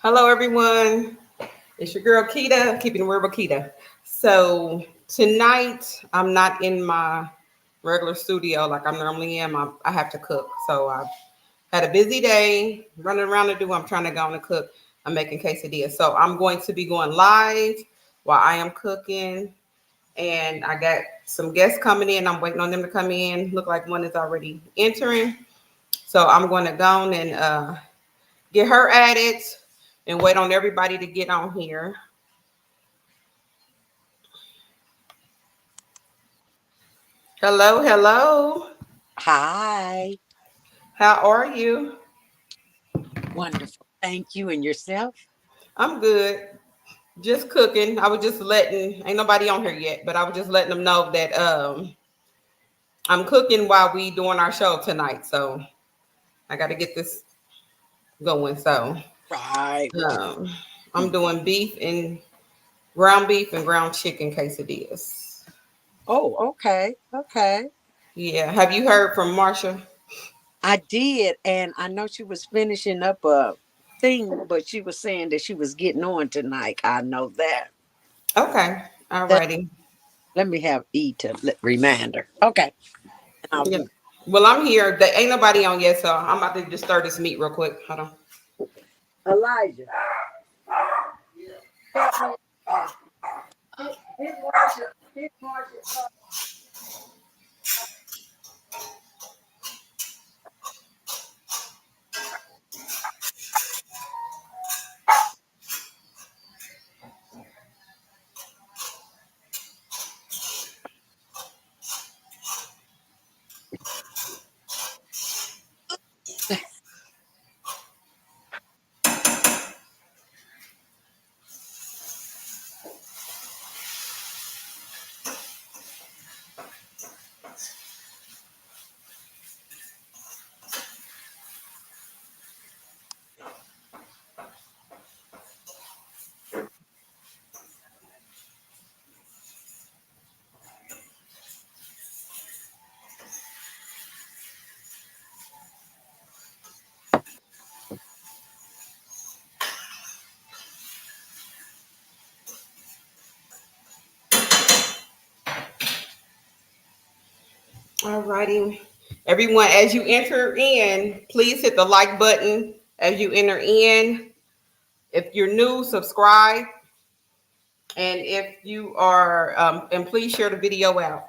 Hello, everyone. It's your girl Keita, keeping it real with Keita. So tonight, I'm not in my regular studio like I normally am. I have to cook. So I had a busy day running around to do. I'm trying to go on and cook. I'm making quesadillas. So I'm going to be going live while I am cooking. And I got some guests coming in. I'm waiting on them to come in. Look like one is already entering. So I'm going to go on and get her added and wait on everybody to get on here. Hello, hello. Hi. How are you? Wonderful. Thank you. And yourself? I'm good. Just cooking. I was just letting ain't nobody on here yet, but I was just letting them know that I'm cooking while we doing our show tonight. So I got to get this going. So Right. um, I'm doing beef and ground chicken quesadillas. Oh, okay. Okay. Yeah. Have you heard from Marsha? I did. And I know she was finishing up a thing, but she was saying that she was getting on tonight. I know that. Okay. That Alrighty. let me have E to remind her. Okay. And I'll Yeah. do Well, I'm here. There ain't nobody on yet, so I'm about to just stir this meat real quick. Hold on. Elijah. Help me. Hit Marsha. Hit Marsha. All righty. Everyone, as you enter in, please hit the like button as you enter in. If you're new, subscribe. And if you are, and please share the video out.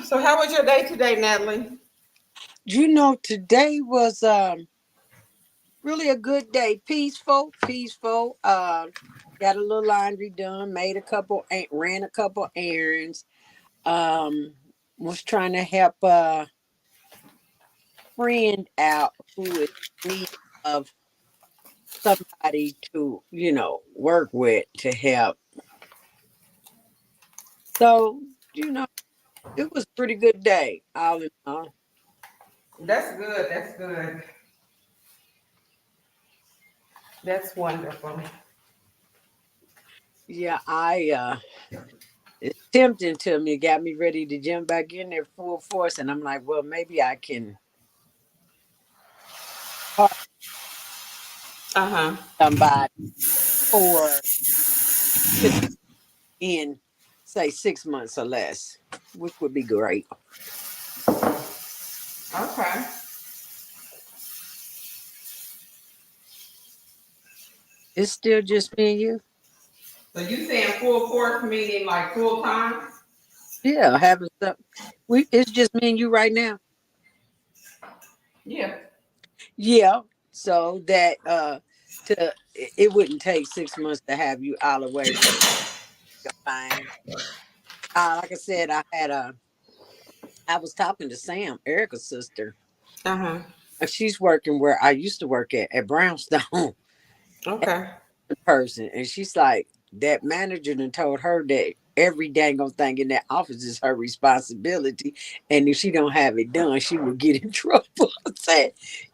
So, how was your day today, Natalie? Today was really a good day. Peaceful, peaceful. Got a little laundry done, made a couple, ran a couple errands. Um, was trying to help a friend out who is in need of somebody to, work with to help. So, you know, it was a pretty good day, all in all. That's good. That's good. That's wonderful. Yeah, it's tempting to me, got me ready to jump back in there full force, and I'm like, well, maybe I can help Uh huh. somebody or to in say 6 months or less, which would be great. Okay. It's still just me and you. So, you saying full force meaning like full time? Yeah, having some. We it's just me and you right now. Yeah. Yeah, so that it wouldn't take 6 months to have you all the way fine. Like I said, I was talking to Sam, Erica's sister. Uh huh. She's working where I used to work at Brownstone. Okay. person, and she's like, that manager done told her that every dang on thing in that office is her responsibility, and if she don't have it done, she will get in trouble. I said,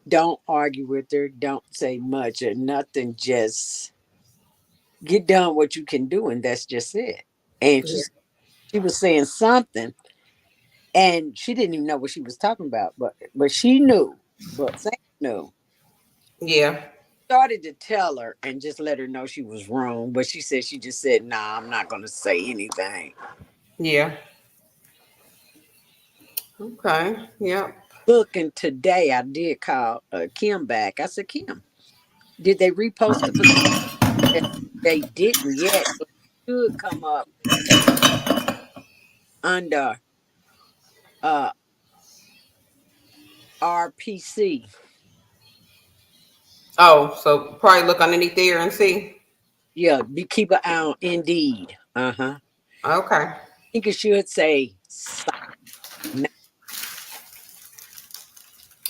don't argue with her, don't say much or nothing, just get done what you can do, and that's just it. And Yeah. she was saying something, and she didn't even know what she was talking about, but she knew, but Sam knew. Yeah. Started to tell her and just let her know she was wrong, but she said she just said, "Nah, I'm not gonna say anything." Yeah. Okay. Yep. Look, and today I did call Kim back. I said, Kim, did they repost the position? They didn't yet, so it should come up under uh RPC. Oh, so probably look underneath there and see. Yeah, be keep an eye on Indeed. Uh-huh. I Okay. think it should say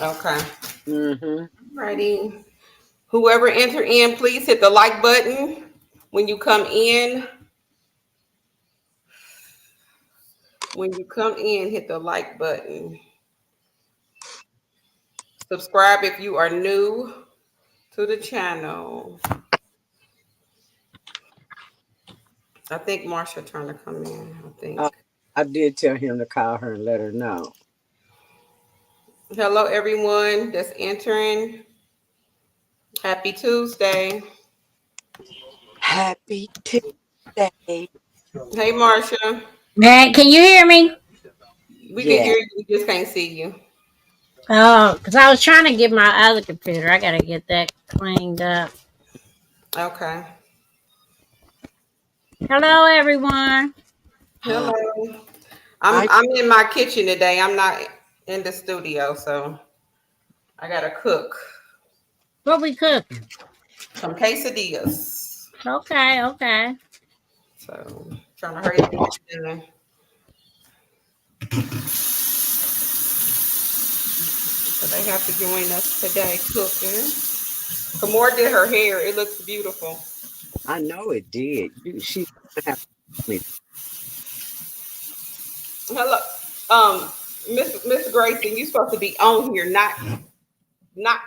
Okay. mm-hmm. Righty. Whoever enter in, please hit the like button when you come in. When you come in, hit the like button. Subscribe if you are new to the channel. I think Marsha trying to come in. I think. I did tell him to call her and let her know. Hello, everyone that's entering. Happy Tuesday. Happy Tuesday. Hey, Marsha. Matt, can you hear me? We can Yeah. hear you. We just can't see you. Oh, because I was trying to get my other computer. I got to get that cleaned up. Okay. Hello, everyone. Uh, Hello. I I'm in my kitchen today. I'm not in the studio, so I gotta cook What we cooking? some quesadillas. Okay, okay. So trying to hurry up and get done. So they have to join us today cooking. Kamor did her hair. It looks beautiful. know it did. She have me. Hello, Miss Grayson. You supposed to be on here, not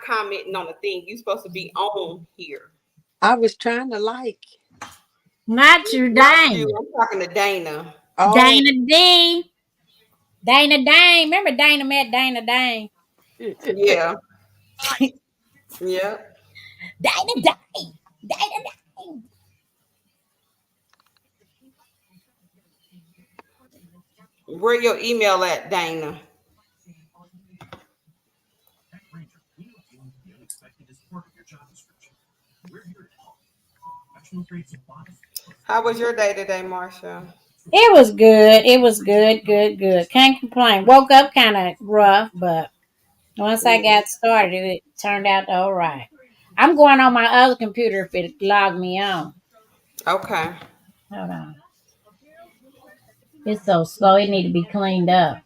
commenting on the thing. You supposed to be on here. I was trying to like. Not you, Not you. Dana. I'm talking to Dana. Oh, Dana D. Dana Dane. Remember Dana met Dana Dane? Yeah. Yeah. Dana Dane. Dana Dane. Where your email at, Dana? How was your day today, Marsha? It was good. It was good, good, good. Can't complain. Woke up kind of rough, but once I Yeah. got started, it turned out all right. I'm going on my other computer if it logged me on. Okay. Hold on. It's so slow. It need to be cleaned up.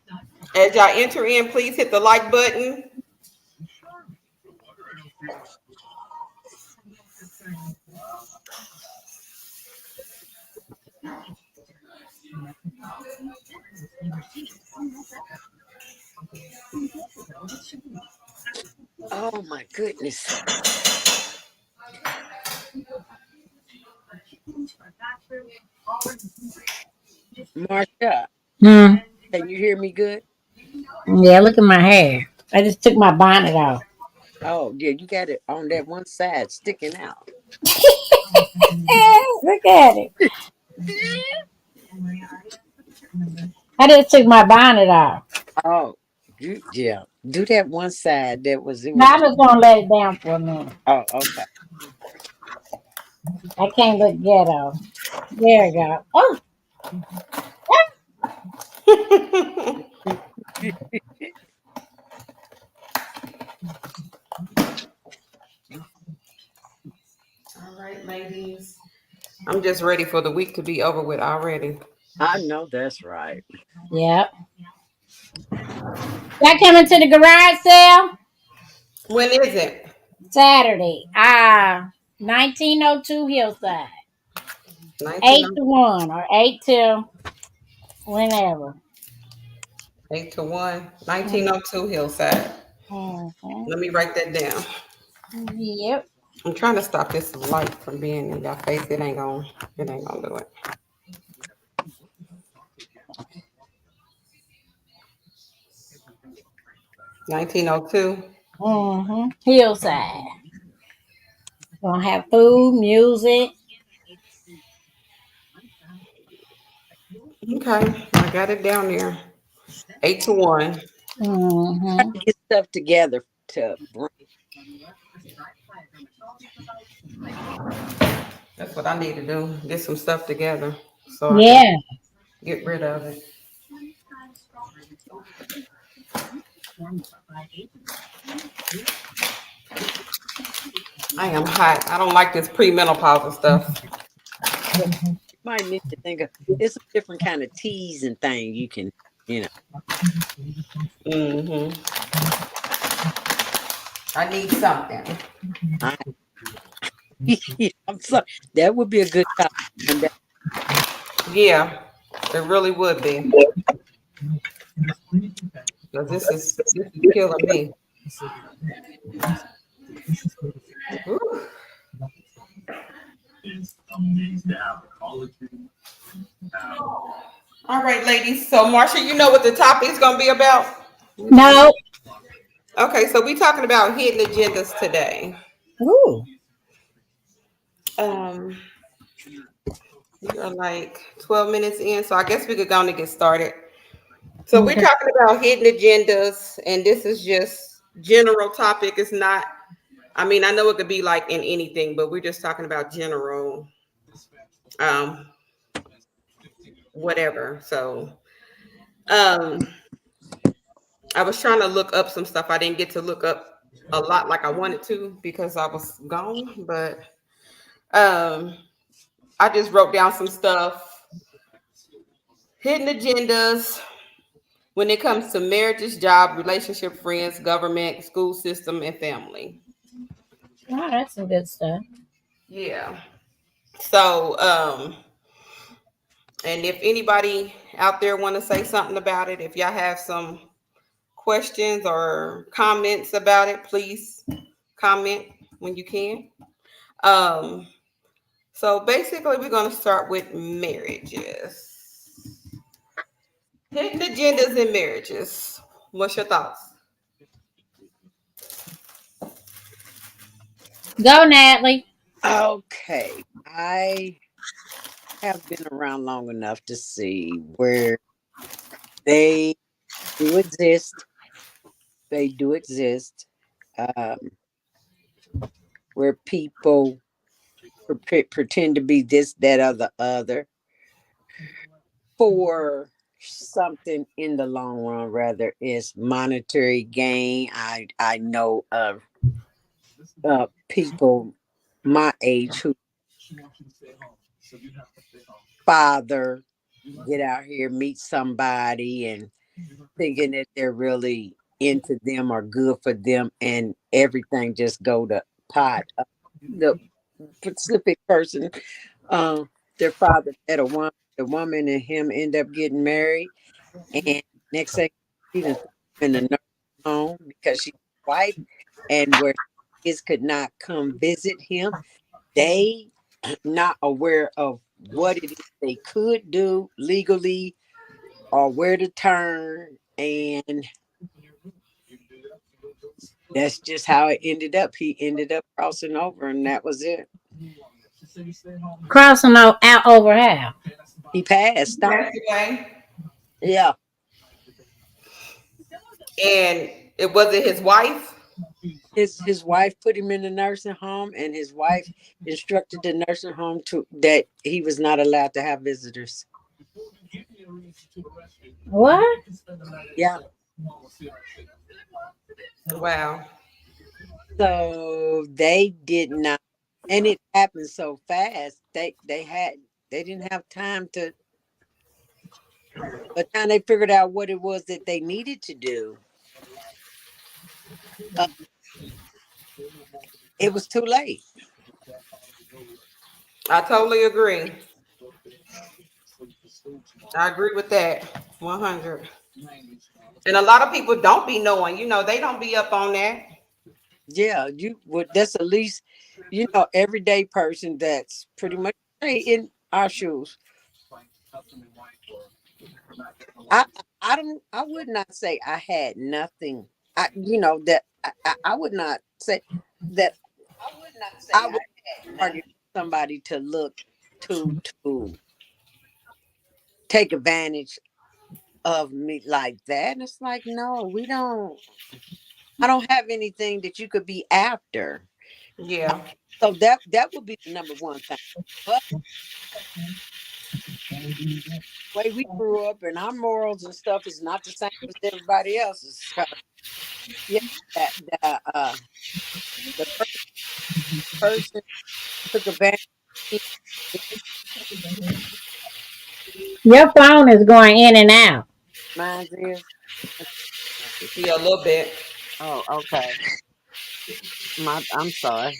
As y'all enter in, please hit the like button. oh my goodness, Marsha, Hmm. can you hear me good? Yeah, look at my hair. I just took my bonnet off. Oh yeah, you got it on that one side sticking out. Look at it. I just took my bonnet off. Oh, yeah. Do that one side that was it Now was. I'm just gonna let it down for a minute. Oh, okay. I can't look ghetto. There we go. Oh, All right, ladies. I'm just ready for the week to be over with already. I know that's right. yep. Y'all coming to the garage sale When is it? Saturday? 1902 Hillside. 8 19 to 1 or 8 to whenever. 8 to 1. 1902 Hillside. Mm-hmm. Let me write that down. Yep. I'm trying to stop this light from being in your face. It ain't gonna do it. 1902. Mm-hmm. Hillside. Gonna have food, music. Okay, I got it down there. 8 to 1. Mm-hmm. Get stuff together to bring. That's what I need to do. Get some stuff together so I can Yeah. get rid of it. I am hot. I don't like this premenopausal stuff. You might need to think of it's a different kind of teas and thing you can, you know. Hmm. I need something. I, I'm sorry. That would be a good topic. And that, Yeah, it really would be. Because this is killing me. Whew. All right, ladies. So, Marsha, you know what the topic is going to be about? No. Okay, so we talking about hidden agendas today. Ooh. Um, we are like 12 minutes in, so I guess we could go on and get started. So we're Okay. talking about hidden agendas, and this is just general topic. It's not, I mean, I know it could be like in anything, but we're just talking about general, um, whatever. So, um, I was trying to look up some stuff. I didn't get to look up a lot like I wanted to because I was gone, but um, I just wrote down some stuff. Hidden agendas when it comes to marriages, job, relationship, friends, government, school system, and family. Oh, that's some good stuff. Yeah. So, and if anybody out there want to say something about it, if y'all have some questions or comments about it, please comment when you can. Um, so basically, we're going to start with marriages. Hidden agendas in marriages. What's your thoughts? Go, Natalie. okay. I have been around long enough to see where they do exist. They do exist. Um, where people pretend to be this, that, or the other for something in the long run, rather is monetary gain. I know of people my age who father get out here, meet somebody, and thinking that they're really into them or good for them, and everything just go to pot. The specific person, uh, their father had a woman, the woman and him end up getting married, and next thing he done in the nursing home because she's white, and where kids could not come visit him, they not aware of what it is they could do legally or where to turn, and that's just how it ended up. He ended up crossing over, and that was it. Crossing out over how? He passed on. Passed away. Yeah, And it wasn't his wife. his wife put him in the nursing home, and his wife instructed the nursing home to that he was not allowed to have visitors. What? Yeah, Wow. so they did not, and it happened so fast. They didn't have time to. By the time they figured out what it was that they needed to do, uh, it was too late. I totally agree. I agree with that. 100. And a lot of people don't be knowing, they don't be up on that. Yeah, you would. That's at least, everyday person that's pretty much in our shoes. I I would not say I had nothing. I would not say that I would target somebody to look to take advantage of me like that. And it's like, no, we don't. I don't have anything that you could be after. Yeah. So that would be the number one thing. But the way we grew up and our morals and stuff is not the same as everybody else's. So yeah, the first person took advantage of me. Your phone is going in and out. Mine is. Yeah, a little bit. Oh, okay. I'm sorry.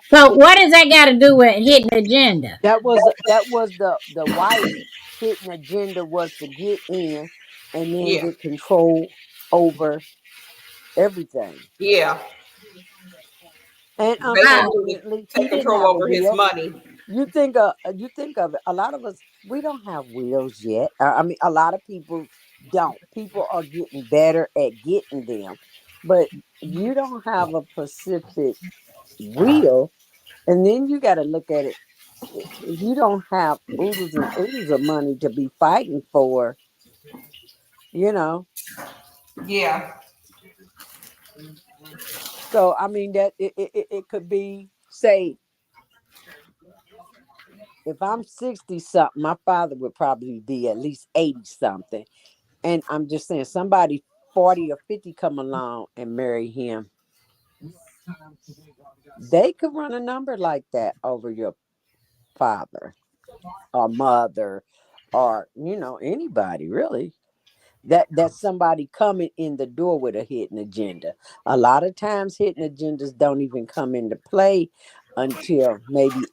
So what does that got to do with hitting the agenda? That was the wife's hidden agenda was to get in and then Yeah. get control over everything. Yeah. And I, Basically, unfortunately, he take didn't control have a over his will. money. You think of it. A lot of us we don't have wills yet. I mean, a lot of people don't. People are getting better at getting them, but you don't have a specific will. And then you got to look at it. If you don't have oodles and oodles of money to be fighting for, you know. Yeah. So I mean that it could be say if I'm 60 something, my father would probably be at least 80 something. And I'm just saying somebody 40 or 50 come along and marry him, they could run a number like that over your father or mother or anybody really. That's somebody coming in the door with a hidden agenda. A lot of times hidden agendas don't even come into play until maybe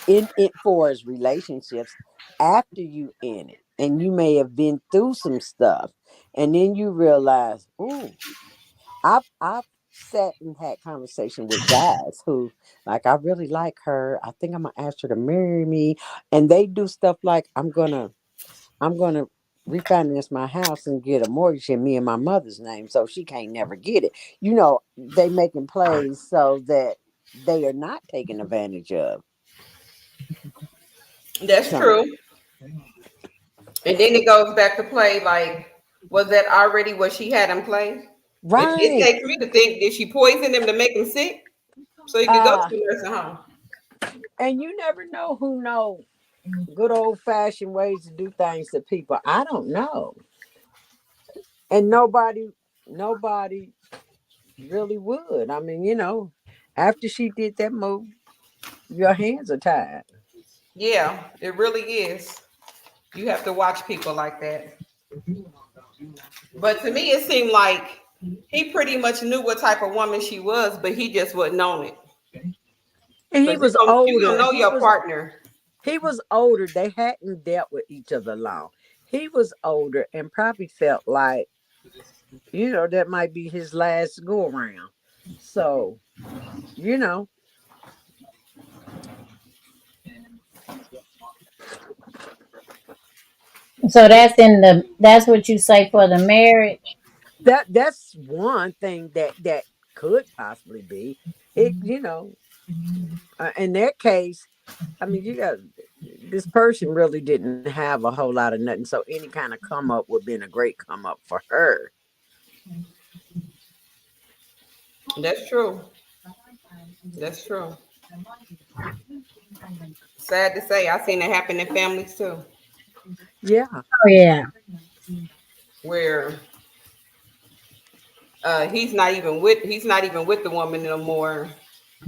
in it for as relationships after you in it. And you may have been through some stuff. And then you realize, ooh, I've sat and had conversation with guys who like I really like her. I think I'm gonna ask her to marry me. And they do stuff like I'm gonna refinance my house and get a mortgage in me and my mother's name so she can't never get it. They making plays so that they are not taken advantage of. That's So true. And then it goes back to play like, was that already what she had in play? It right. takes me to think, did she poison him to make him sick so he could go to Uh the nursing home? and you never know who know good old fashioned ways to do things to people. I don't know. And nobody really would. I mean, after she did that move, your hands are tied. Yeah, it really is. You have to watch people like that. But to me, it seemed like he pretty much knew what type of woman she was, but he just wasn't on it. And he Because you was don't, you don't older. know your partner. He was older. They hadn't dealt with each other long. He was older and probably felt like, that might be his last go around. So, you know, so that's what you say for the marriage. that's one thing that could possibly be it. In that case, I mean, you got this person really didn't have a whole lot of nothing. So any kind of come up would have been a great come up for her. That's true. That's true. Sad to say, I seen it happen in families too, Yeah. Oh yeah. where he's not even with the woman no more,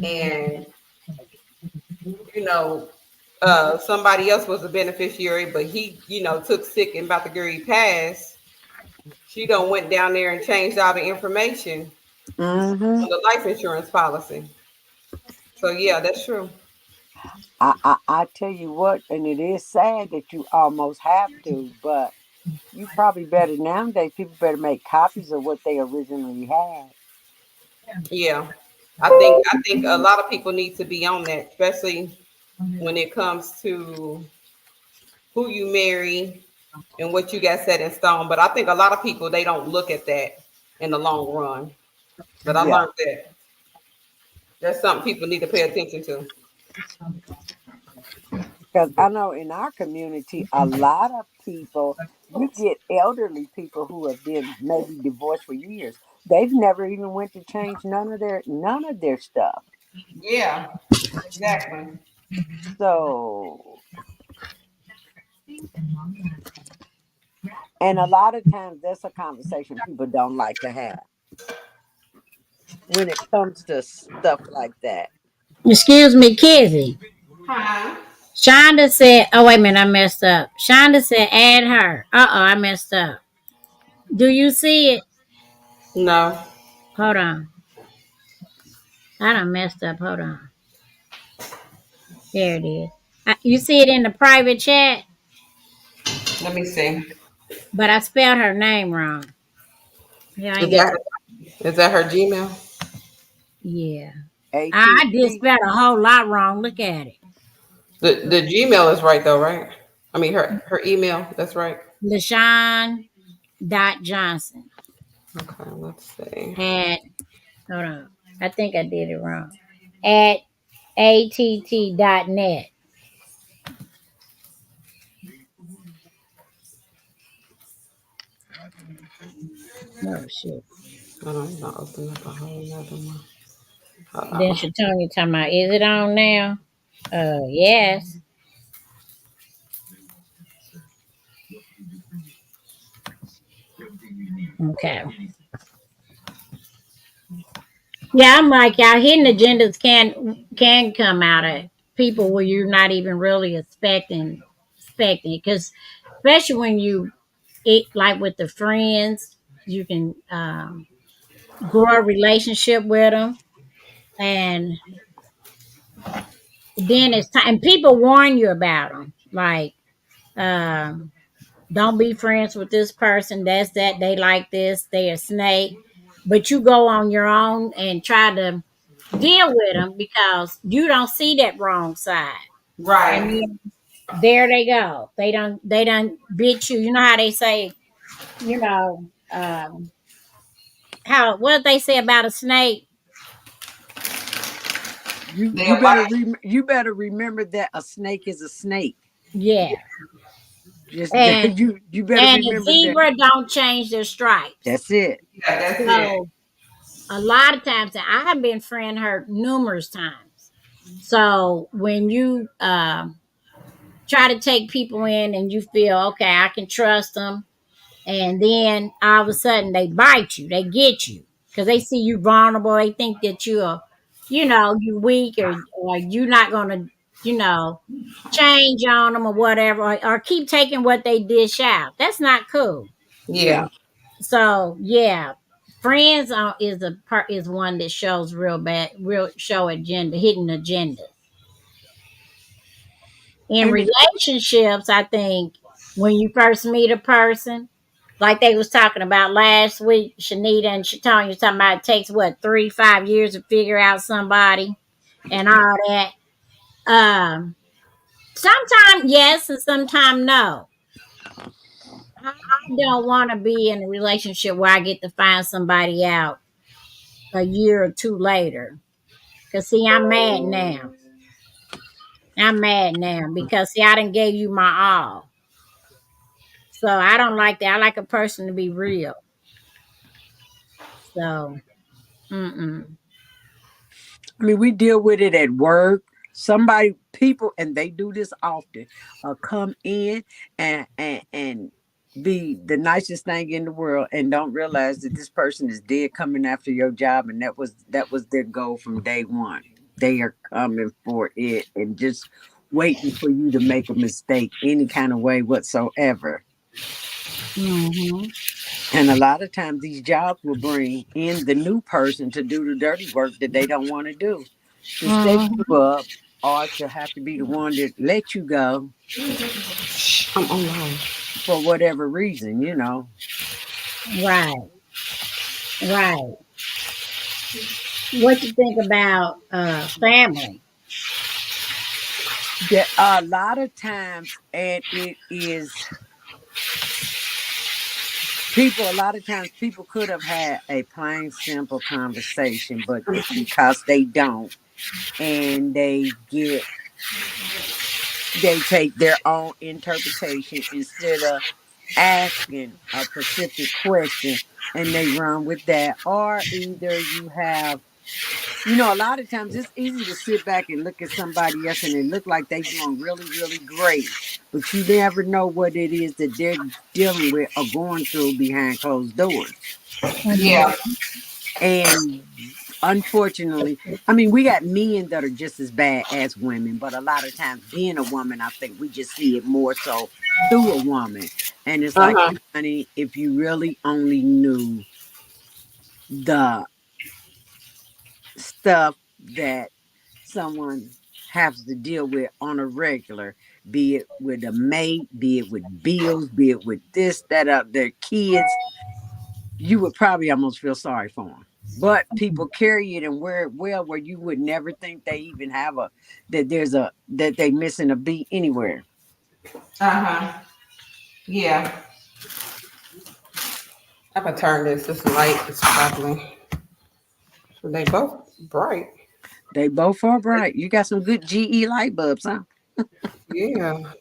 and you know somebody else was a beneficiary, but he took sick and about to get pass. She done went down there and changed all the information, Mm-hmm. on the life insurance policy. So yeah, that's true. I tell you what, and it is sad that you almost have to, but you probably better nowadays. People better make copies of what they originally had. Yeah. I think a lot of people need to be on that, especially when it comes to who you marry and what you got set in stone. But I think a lot of people they don't look at that in the long run. But I Yeah, learned that that's something people need to pay attention to. because I know in our community, a lot of people, you get elderly people who have been maybe divorced for years. They've never even went to change none of their stuff. Yeah, exactly. So, and a lot of times that's a conversation people don't like to have when it comes to stuff like that. Excuse me, Kizzy. Huh? Shonda said, oh, wait a minute, I messed up. Shonda said, add her. I messed up. Do you see it? No. Hold on. I done messed up. Hold on. There it is. You see it in the private chat, Let me see. but I spelled her name wrong. Yeah, I Is ain't got. that her Gmail? Yeah. I did AT&T. spell a whole lot wrong. Look at it. The Gmail is right though, right? I mean her email. That's right. LaShawn dot Johnson Okay, let's see. at, hold on. I think I did it wrong. At att.net. Oh, shit. I don't know. Open up a whole nother one. Hold Then on. Shatonia talking about, is it on now? Yes. Okay. Yeah, I'm like y'all. Hidden agendas can come out of people where you're not even really expecting because especially when you eat like with the friends, you can grow a relationship with them, and then it's time. And people warn you about them, like. Um, Don't be friends with this person. That's that. They like this. They a snake. But you go on your own and try to deal with them because you don't see that wrong side. And Right. then there they go. They don't bit you. You know how they say, you know, how what they say about a snake? You you They'll better bite. you better remember that a snake is a snake. Yeah. Just And you better and a remember that. zebra don't change their stripes. That's it. Yeah, that's it. So a lot of times and I have been friend hurt numerous times. So when you try to take people in and you feel okay, I can trust them, and then all of a sudden they bite you, they get you because they see you vulnerable. They think that you're, you weak or you're not gonna, you know, change on them or whatever, or keep taking what they dish out. That's not cool. Yeah. Yeah. So yeah, friends is a part is one that shows real show agenda, hidden agenda. In And relationships, I think when you first meet a person, like they was talking about last week, Shanita and Shatonya was talking about it takes what 3 5 years to figure out somebody and all that. Sometimes yes and sometimes no. I don't want to be in a relationship where I get to find somebody out a year or two later. Cause see, I'm mad now. I'm mad now because see, I didn't gave you my all. So I don't like that. I like a person to be real. So, mm-mm. I mean, we deal with it at work. Somebody, people, and they do this often, come in and be the nicest thing in the world, and don't realize that this person is dead coming after your job, and that was their goal from day one. They are coming for it and just waiting for you to make a mistake any kind of way whatsoever. Hmm. And a lot of times these jobs will bring in the new person to do the dirty work that they don't want to do, to set Mm-hmm. you up, or to have to be the one that let you go I'm online. for whatever reason, you know. Right. Right. What you think about family? There are a lot of times, and it is people, a lot of times people could have had a plain, simple conversation, but because they don't, and they take their own interpretation instead of asking a specific question, and they run with that. Or either you have, you know, a lot of times it's easy to sit back and look at somebody else and it look like they doing really, really great, but you never know what it is that they're dealing with or going through behind closed doors. Yeah. And unfortunately, I mean, we got men that are just as bad as women, but a lot of times being a woman, I think we just see it more so through a woman. And it's like, Uh-huh. honey, if you really only knew the stuff that someone has to deal with on a regular, be it with a mate, be it with bills, be it with this, that, their kids, you would probably almost feel sorry for them. But people carry it and wear it well, where you would never think they even have that they missing a beat anywhere. Uh-huh. Yeah. I'm gonna turn this. This light is probably. They both bright. They both are bright. You got some good GE light bulbs, huh? Yeah.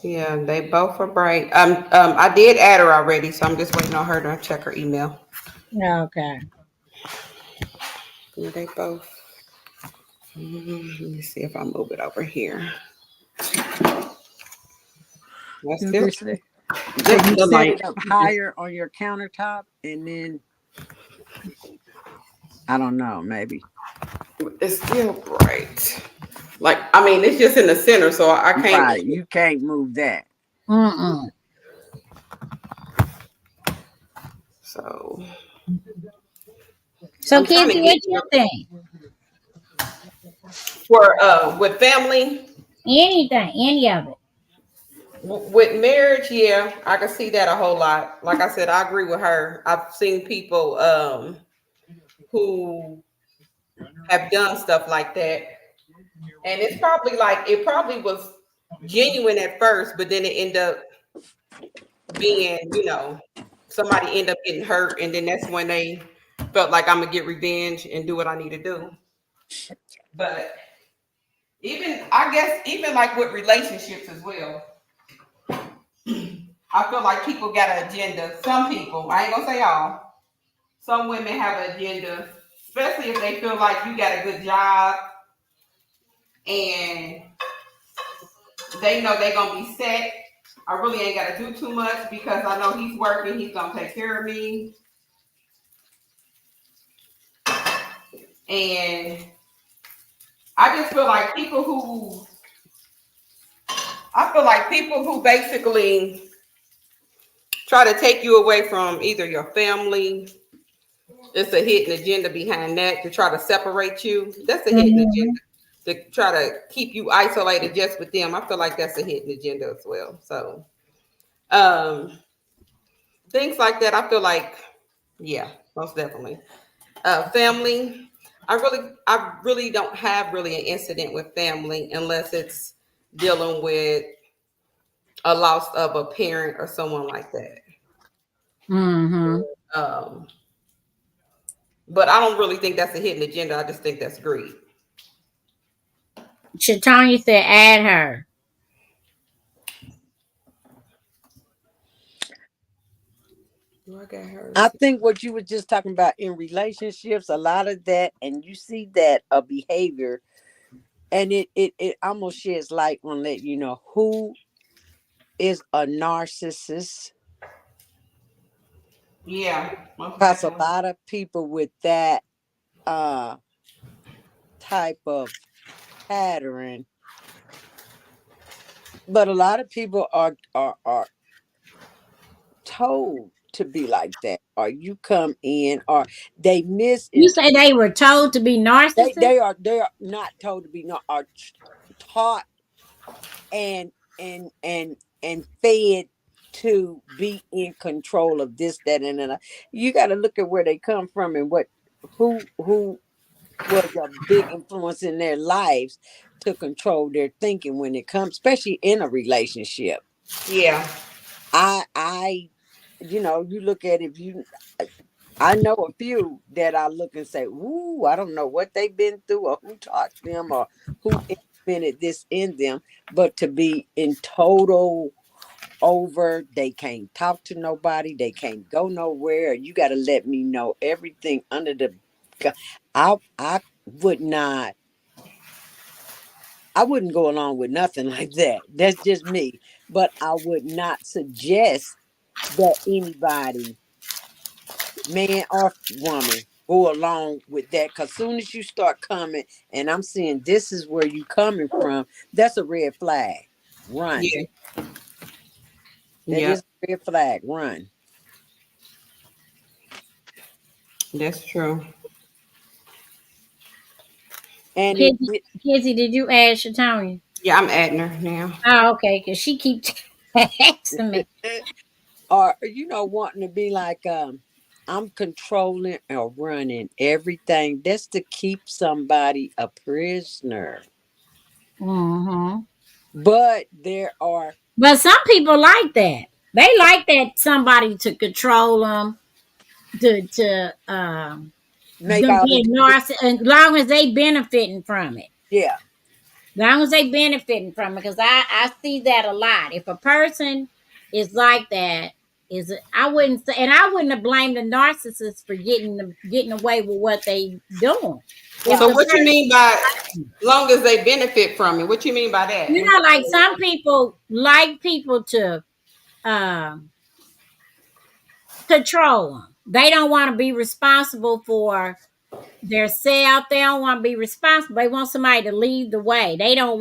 Yeah, they both are bright. I did add her already, so I'm just waiting on her to check her email. Okay. Yeah, they both. Let me see if I move it over here. That's Let still me see. Can just you the set light. it up higher on your countertop and then I don't know, maybe. It's still bright. Like I mean, it's just in the center, so I can't. Right. You can't move that. Mm-mm. So So, I'm trying to Kizzy, get what you think? for with family. Anything, any of it? With marriage, yeah, I can see that a whole lot. Like I said, I agree with her. I've seen people who have done stuff like that, and it's probably like it probably was genuine at first, but then it ended up being, somebody end up getting hurt, and then that's when they felt like I'm gonna get revenge and do what I need to do. But even I guess even like with relationships as well, I feel like people got an agenda. Some people, I ain't gonna say all. Some women have an agenda, especially if they feel like you got a good job and they know they're gonna be set. I really ain't gotta do too much because I know he's working, he's gonna take care of me. And I just feel like people who basically try to take you away from either your family, it's a hidden agenda behind that to try to separate you. That's a hidden Mm-hmm. agenda to try to keep you isolated just with them. I feel like that's a hidden agenda as well. So um things like that, I feel like, yeah, most definitely. Family, I really don't have really an incident with family unless it's dealing with a loss of a parent or someone like that. Mm-hmm. Um, but I don't really think that's a hidden agenda. I just think that's greed. Shatanya said, add her. Oh, I got I hers. think what you were just talking about in relationships, a lot of that, and you see that a behavior, and it almost sheds light on let you know who is a narcissist. Yeah, most Because a definitely. lot of people with that uh type of pattern But a lot of people are told to be like that, or you come in, or they You misinterpret. say they were told to be narcissists? They are not told to be, not are taught and and fed to be in control of this, that, and that. You got to look at where they come from and what who was a big influence in their lives to control their thinking when it comes, especially in a relationship. Yeah. I you look at, if you I know a few that I look and say, ooh, I don't know what they've been through or who taught them or who implemented this in them, but to be in total over, they can't talk to nobody, they can't go nowhere. You got to let me know everything under the I would not, I wouldn't go along with nothing like that. That's just me. But I would not suggest that anybody, man or woman, go along with that. Cause soon as you start coming and I'm seeing this is where you coming from, that's a red flag. Run. Yeah. That Yep. is a red flag. Run. That's true. And Kizzy, Kizzy, did you add Shatonia? Yeah, I'm adding her now. Oh, okay, because she keeps asking me. or wanting to be like, I'm controlling or running everything. That's to keep somebody a prisoner. Mm-hmm. But there are But some people like that. They like that somebody to control them, make them all the being narcissist, as long as they benefiting from it. yeah. As long as they benefiting from it, because I see that a lot. If a person is like that, I wouldn't say, and I wouldn't have blamed the narcissist for getting away with what they doing. If So Right. the what you person, mean by long as they benefit from it? What you mean by that? you know, like some people like people to um control them. They don't want to be responsible for their self. They don't want to be responsible. They want somebody to lead the way. They don't,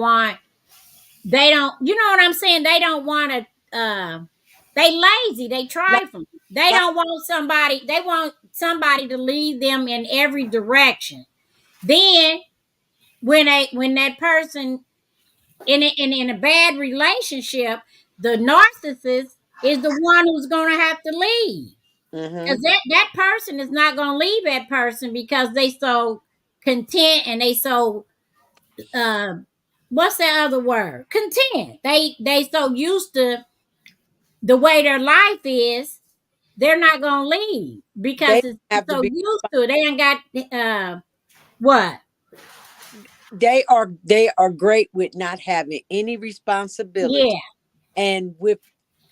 you know what I'm saying? They don't want to, they lazy, they Like, trifling. They like don't want somebody, they want somebody to lead them in every direction. Then when that person in a bad relationship, the narcissist is the one who's gonna have to leave. mm-hmm. Because that person is not gonna leave that person because they so content and they so uh what's that other word? Content. They so used to the way their life is, they're not gonna leave because They it's have to so be, used to it. They ain't got what? they are great with not having any responsibility Yeah. and with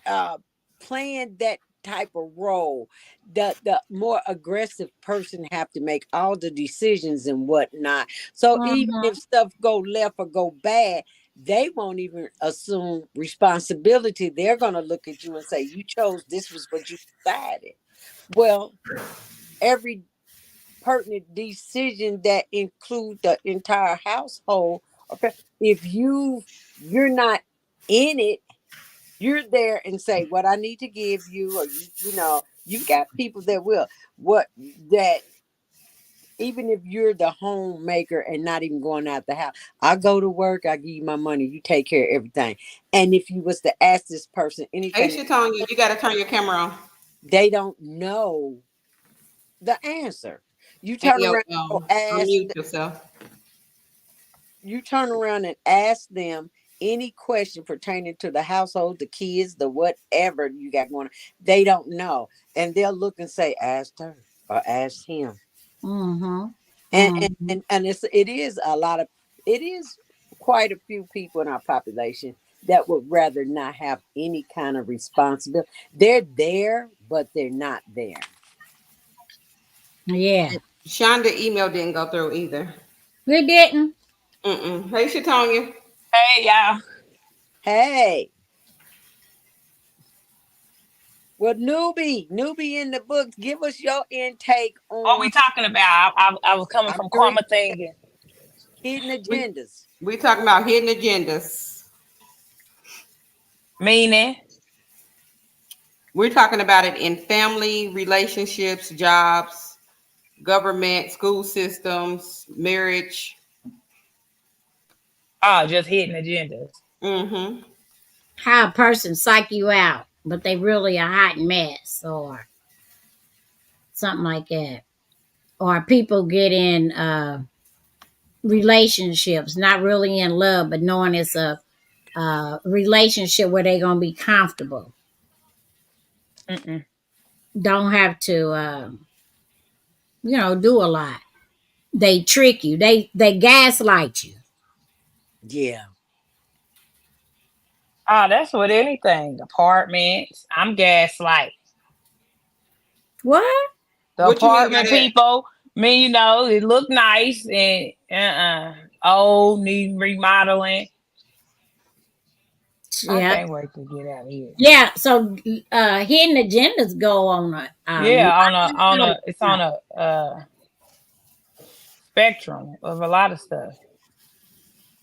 uh playing that type of role. The more aggressive person have to make all the decisions and whatnot, so even Mm-hmm. if stuff go left or go bad, they won't even assume responsibility. They're going to look at you and say, you chose, this was what you decided. Well, every pertinent decision that include the entire household, okay, if you're not in it, you're there and say what I need to give you, or you've got people that will, what that even if you're the homemaker and not even going out the house, I go to work, I give you my money, you take care of everything. And if you was to ask this person Hey, anything, Shatonya, you got to turn your camera on. they don't know the answer. You And turn yo, around and ask, unmute yourself. you turn around and ask them any question pertaining to the household, the kids, the whatever you got going on. They don't know. And they'll look and say, ask her or ask him. Mm-hmm. And Mm-hmm. it is quite a few people in our population that would rather not have any kind of responsibility. They're there, but they're not there. Yeah. Shonda email didn't go through either. We didn't. Mm-mm. Hey, Shatonya. Hey y'all, Hey, well, newbie in the books, give us your intake what on we talking about? I was coming I'm from sure Karma thinking. hidden We agendas. we talking about hidden agendas. Meaning, We're talking about it in family, relationships, jobs, government, school systems, marriage. oh, just hitting agendas. Mm-hmm. How a person psych you out, but they really a hot mess or something like that. Or people get in relationships, not really in love, but knowing it's a relationship where they're gonna be comfortable. Mm-mm. Don't have to, do a lot. They trick you. They gaslight you. Yeah. Oh, that's with anything. Apartments. I'm gaslight. What? The What you mean by apartment that? people, me, it look nice and old, need remodeling. I Yeah, can't wait to get out of here. yeah. So hidden agendas go on a Yeah, lot of it's on time. a spectrum of a lot of stuff.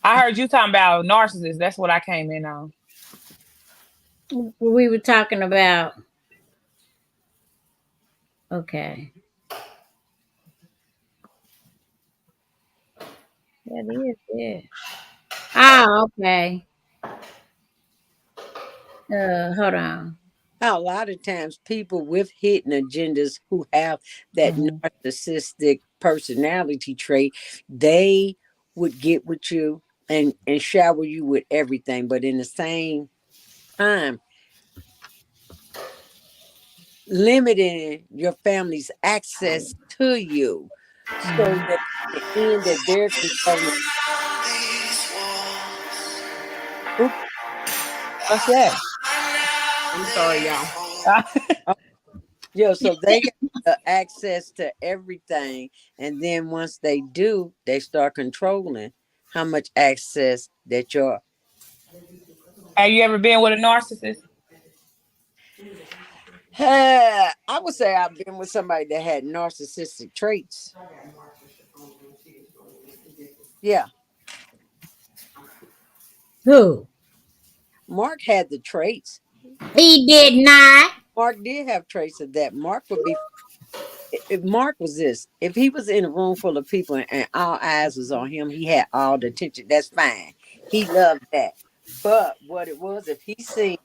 I heard you talking about narcissists. That's what I came in on. We were talking about. Okay, that is it. Oh, okay. Hold on. Now, a lot of times, people with hidden agendas who have that Hmm. narcissistic personality trait, they would get with you and shower you with everything, but in the same time, limiting your family's access to you, so that in the end, that they're controlling. Oops, What's that? I'm sorry, y'all. oh, yeah, so they got the access to everything, and then once they do, they start controlling how much access that your. Have you ever been with a narcissist? I would say I've been with somebody that had narcissistic traits. Yeah, Who? Mark had the traits. He did not. Mark did have traits of that. Mark would be, if Mark was this, if he was in a room full of people and all eyes was on him, he had all the attention. That's fine. He loved that. But what it was, if he seen,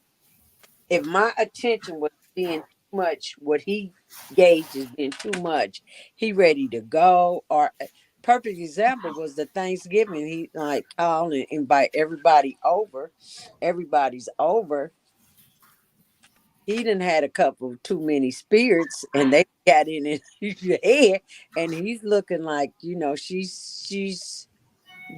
if my attention was being too much, what he gauged as being too much, he ready to go. Or perfect example was the Thanksgiving. He like call and invite everybody over. Everybody's over. He done had a couple too many spirits and they got in his head, and he's looking like, she's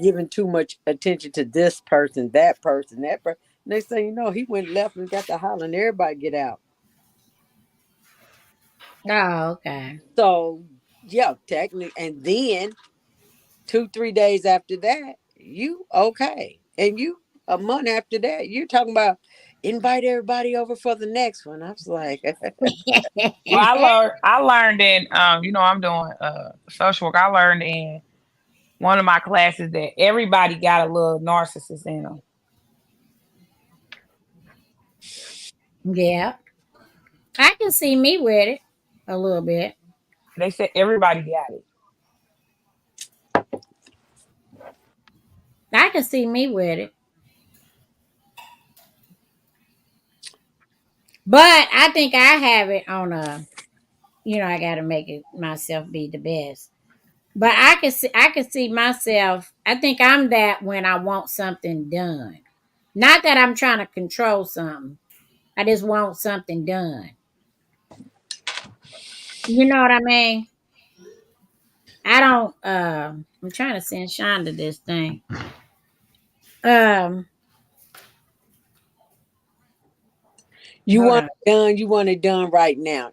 giving too much attention to this person, that person, that person. Next thing you know, he went left and got the hollering, everybody get out. Oh, okay. So yeah, technically, and then 2 3 days after that, you okay. And you a month after that, you're talking about invite everybody over for the next one. I was like, Well, I learned in I'm doing social work. I learned in one of my classes that everybody got a little narcissist in them. Yeah, I can see me with it a little bit. They said everybody got it. I can see me with it. But I think I have it on I got to make it myself be the best. But I can see myself. I think I'm that when I want something done. Not that I'm trying to control something. I just want something done. You know what I mean? I don't I'm trying to send Shonda this thing. Um you Hold want on. it done, you want it done right now.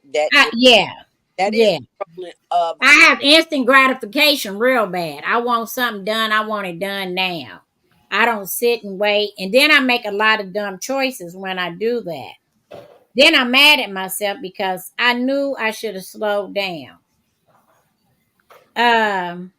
Yeah. That is Yeah. the problem of. I have instant gratification real bad. I want something done. I want it done now. I don't sit and wait. And then I make a lot of dumb choices when I do that. Then I'm mad at myself because I knew I should have slowed down. Um,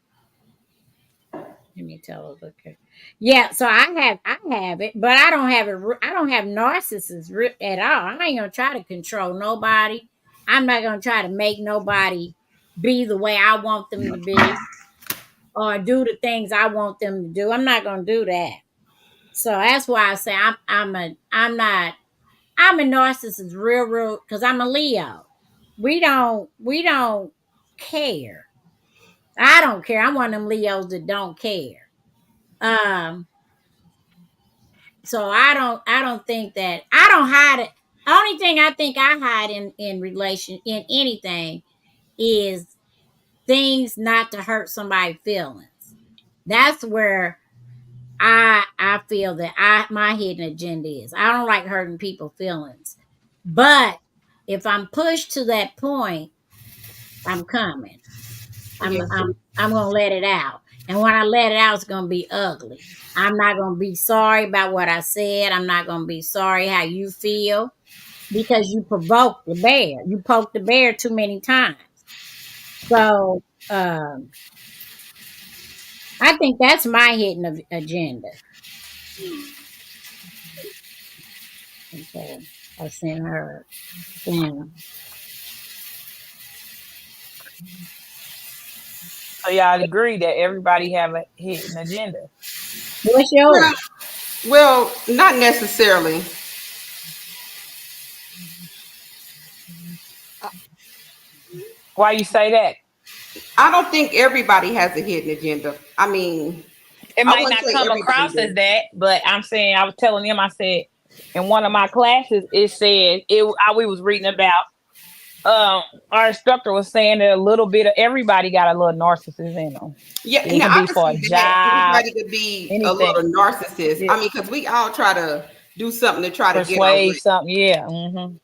Let me tell her, look here. Yeah, so I have it, but I don't have it. I don't have narcissists at all. I ain't gonna try to control nobody. I'm not gonna try to make nobody be the way I want them to be or do the things I want them to do. I'm not gonna do that. So that's why I say I'm a narcissist real because I'm a Leo. We don't care. I don't care. I'm one of them Leos that don't care. Um So I don't think that I don't hide it. Only thing I think I hide in relation in anything is things not to hurt somebody's feelings. That's where I feel that my hidden agenda is. I don't like hurting people's feelings. But if I'm pushed to that point, I'm coming. I'm Yeah. I'm I'm gonna let it out. And when I let it out, it's gonna be ugly. I'm not gonna be sorry about what I said. I'm not gonna be sorry how you feel because you provoked the bear. You poked the bear too many times. So I think that's my hidden agenda. Okay. I sent her thing. So y'all agree that everybody have a hidden agenda. What's Well, yours? well, not necessarily. Why you say that? I don't think everybody has a hidden agenda. I mean, It I might wouldn't not say come everybody across as do. that, but I'm saying I was telling them. I said in one of my classes, it said we was reading about. Our instructor was saying that a little bit of everybody got a little narcissist in them. Yeah, It now can I be can for a see that job, anybody could be a little anything. narcissist. Yeah. I mean, because we all try to do something to try to get our Persuade way. something. Yeah. Hmm.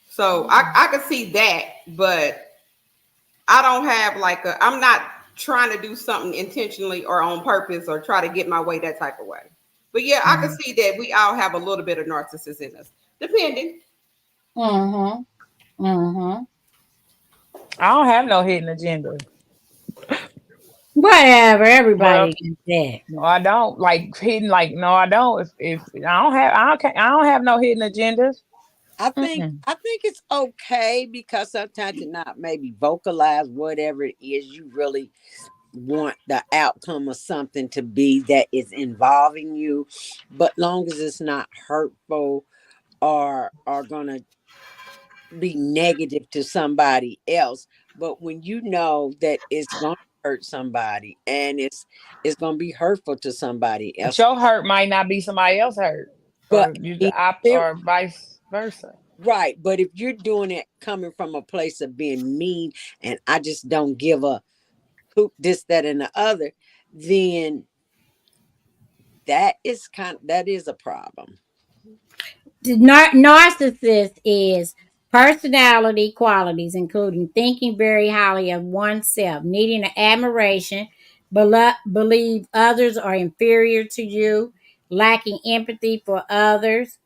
So I could see that, but I don't have like a. I'm not trying to do something intentionally or on purpose or try to get my way that type of way. But yeah, I can Hmm. see that we all have a little bit of narcissist in us, depending. Mm-hmm. Mm-hmm. I don't have no hidden agenda. Whatever. Well, Everybody gets that. no, I don't like hidden. Like, no, I don't. If I don't have no hidden agendas. Mm-mm. I think it's okay because sometimes to not maybe vocalize whatever it is you really want the outcome of something to be that is involving you, but long as it's not hurtful or are gonna be negative to somebody else. But when you know that it's gonna hurt somebody and it's gonna be hurtful to somebody But else, your hurt might not be somebody else hurt, but or you in the op, spirit, or vice versa. right? But if you're doing it coming from a place of being mean and I just don't give a hoot this, that, and the other, then that is a problem. The narcissist is personality qualities, including thinking very highly of oneself, needing admiration, believe others are inferior to you, lacking empathy for others.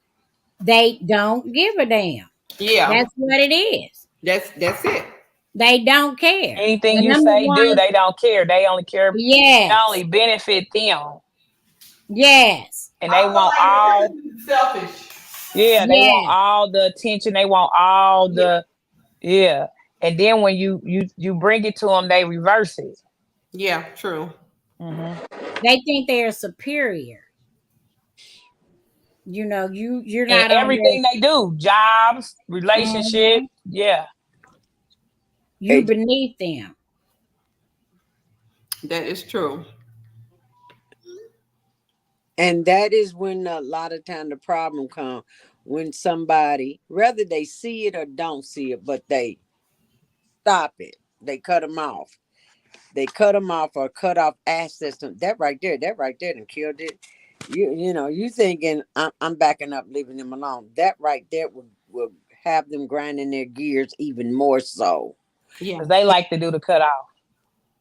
They don't give a damn. Yeah, That's what it is. that's it. They don't care. Anything The you number say, do, one, they don't care. They only care. It yes, only benefit them, yes, and they I feel want like the all. person is selfish. Yeah, they want yes. all the attention. They want all Yeah, the. Yeah, and then when you bring it to them, they reverse it. yeah, true. Hmm. They think they are superior. You're And not on their. everything they do, jobs, relationships. Mhm. Yeah. You beneath them. That is true. And that is when a lot of time the problem come when somebody, whether they see it or don't see it, but they stop it. They cut them off. They cut them off or cut off access to that right there, and killed it. You know, you thinking I'm backing up, leaving them alone. That right there will have them grinding their gears even more so. Yeah, Because they like to do the cutoff.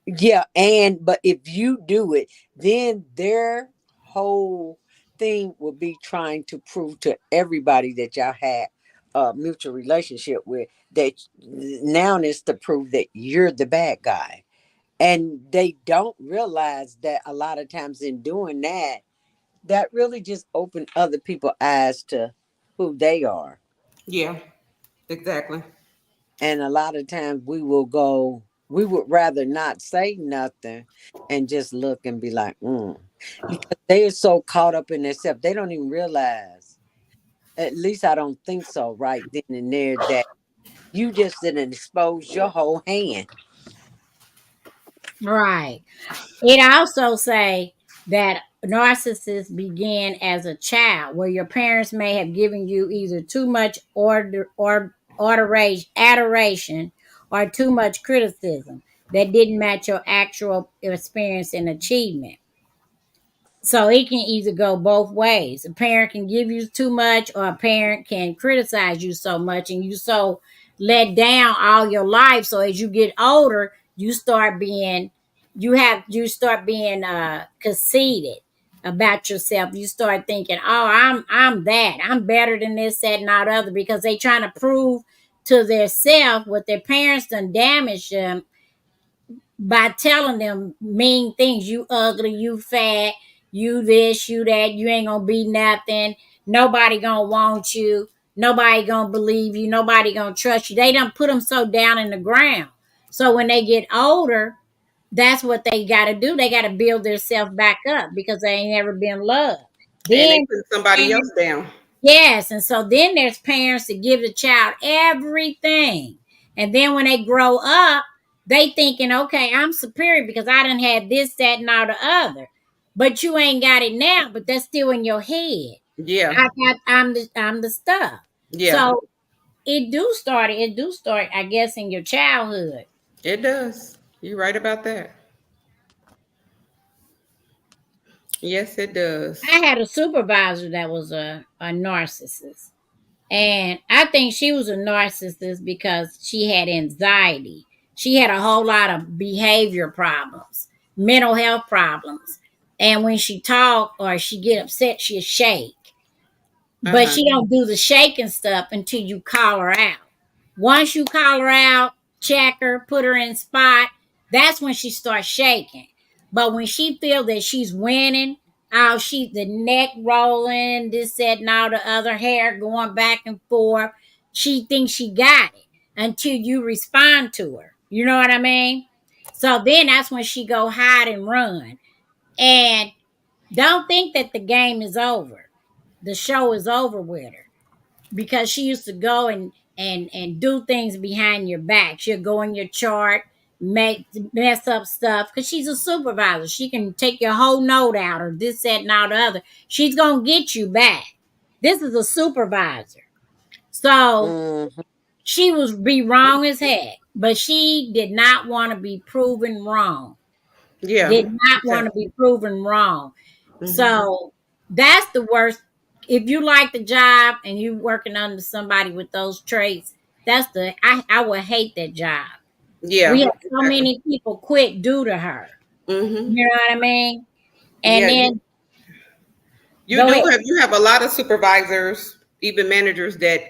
Yeah, and but if you do it, then their whole thing will be trying to prove to everybody that y'all had a mutual relationship with that now is to prove that you're the bad guy. And they don't realize that a lot of times in doing that, that really just opened other people's eyes to who they are. Yeah, exactly. And a lot of times we would rather not say nothing and just look and be like, because they are so caught up in themselves, they don't even realize, at least I don't think so, right then and there, that you just didn't expose your whole hand. Right. It also say that narcissists begin as a child, where your parents may have given you either too much adoration or too much criticism that didn't match your actual experience and achievement. So it can either go both ways. A parent can give you too much, or a parent can criticize you so much, and you so let down all your life. So as you get older, you start being conceited about yourself. You start thinking, "Oh, I'm better than this, that, and that other," because they trying to prove to their self what their parents done damaged them by telling them mean things. You ugly, you fat, you this, you that, you ain't gonna be nothing. Nobody gonna want you. Nobody gonna believe you. Nobody gonna trust you. They done put them so down in the ground. So when they get older, that's what they gotta do. They gotta build themselves back up because they ain't never been loved. And they Then put somebody else down. yes, and so then there's parents that give the child everything. And then when they grow up, they thinking, okay, I'm superior because I done had this, that, and all the other. But you ain't got it now, but that's still in your head. Yeah, I'm the stuff. yeah, So it do start, I guess, in your childhood. it does. You're right about that. Yes, it does. I had a supervisor that was a narcissist. And I think she was a narcissist because she had anxiety. She had a whole lot of behavior problems, mental health problems. And when she talk or she get upset, she'll shake. But Uh-huh. she don't do the shaking stuff until you call her out. Once you call her out, check her, put her in spot, that's when she starts shaking. But when she feel that she's winning, oh, she the neck rolling, this, that, and all the other hair going back and forth, she thinks she got it until you respond to her. You know what I mean? So then that's when she go hide and run. And don't think that the game is over. The show is over with her because she used to go and do things behind your back. She'll go in your chart, make mess up stuff because she's a supervisor. She can take your whole note out or this, that, and all the other. She's gonna get you back. This is a supervisor, so Mhm. she was be wrong as heck, but she did not want to be proven wrong. Yeah. Did not want Okay. to be proven wrong. Hmm. So that's the worst. If you like the job and you working under somebody with those traits, I would hate that job. We Yeah. had so Exactly. many people quit due to her. Hmm. You know what I mean? And Yeah. then You go do ahead. have a lot of supervisors, even managers that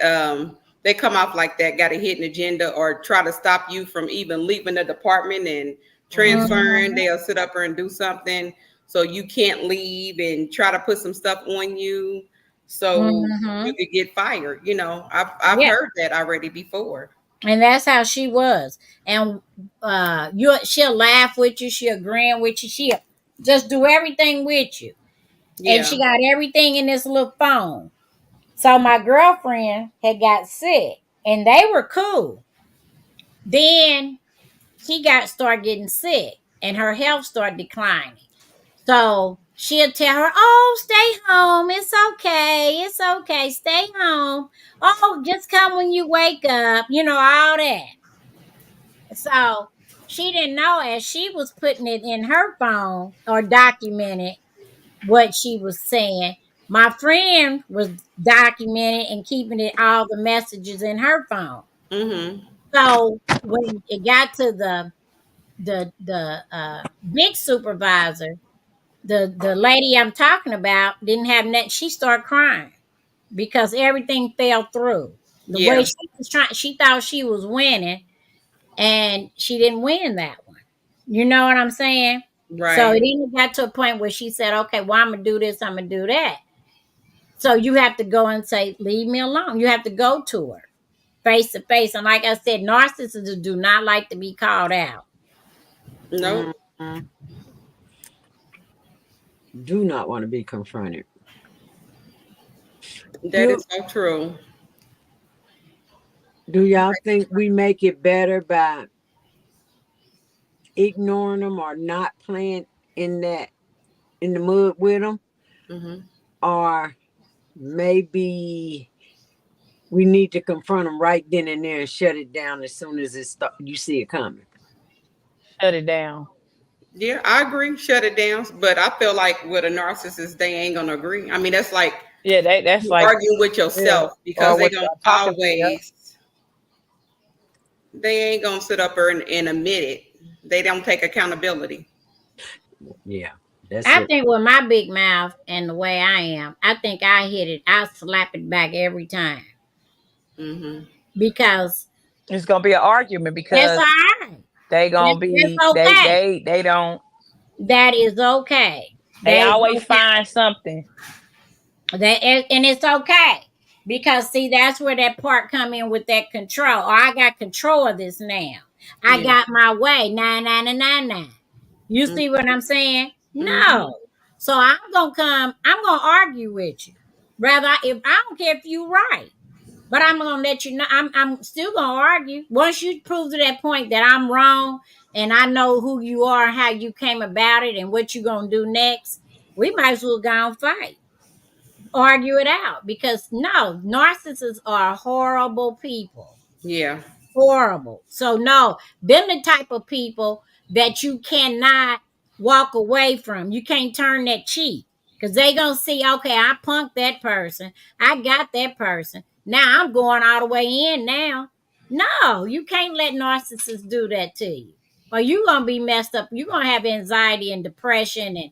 they come off like that, got a hidden agenda or try to stop you from even leaving the department and transferring. Mhm, They'll sit up there and do something so you can't leave and try to put some stuff on you so you mhm. could get fired. I've Yeah, heard that already before. and that's how she was. And she'll laugh with you, she'll grin with you, she'll just do everything with you. And Yeah. she got everything in this little phone. So my girlfriend had got sick and they were cool. Then she got started getting sick and her health started declining. So she'll tell her, "Oh, stay home. It's okay. It's okay. Stay home. Oh, just come when you wake up." All that. So she didn't know as she was putting it in her phone or documented what she was saying. My friend was documenting and keeping it all the messages in her phone. Hmm. So when it got to the big supervisor, the lady I'm talking about didn't have net. She started crying because everything fell through. The way Yeah. she was trying, she thought she was winning, and she didn't win that one. You know what I'm saying? So it Right. even got to a point where she said, okay, well, I'm going to do this, I'm going to do that. So you have to go and say, leave me alone. You have to go to her face to face. And like I said, narcissists do not like to be called out. Nope. Mhm. Do not want to be confronted. That Do is so true. do y'all think we make it better by ignoring them or not playing in that in the mud with them, Hmm. or maybe we need to confront them right then and there and shut it down as soon as you see it coming? Shut it down. Yeah, I agree. Shut it down. But I feel like with a narcissist, they ain't gonna agree. I mean, that's like Yeah, that's you like, arguing with yeah, yourself because or they what gonna y'all talking to. Yeah. always. They ain't gonna sit up there and admit it. They don't take accountability. Yeah, that's I it. think with my big mouth and the way I am, I think I hit it. I slap it back every time Hmm. because It's gonna be an argument that's all because right. they gonna That's be okay. they don't That is okay. they That is always okay. find something. And it's okay because see that's where that part come in with that control. Oh, I got control of this now. I Yeah. got my way. Nine, nine, nine, nine, nine. You see what I'm saying? Mm-hmm. No. So I'm gonna come. I'm gonna argue with you. Rather, if I don't care if you right, but I'm gonna let you know. I'm still gonna argue. Once you prove to that point that I'm wrong, and I know who you are, how you came about it, and what you gonna do next, we might as well go and fight, argue it out. Because no, narcissists are horrible people. Yeah. Horrible. So no, them the type of people that you cannot walk away from. You can't turn that cheek because they gonna see, okay, I punked that person. I got that person. Now I'm going all the way in now. No, you can't let narcissists do that to you. Or you gonna be messed up. You're gonna have anxiety and depression and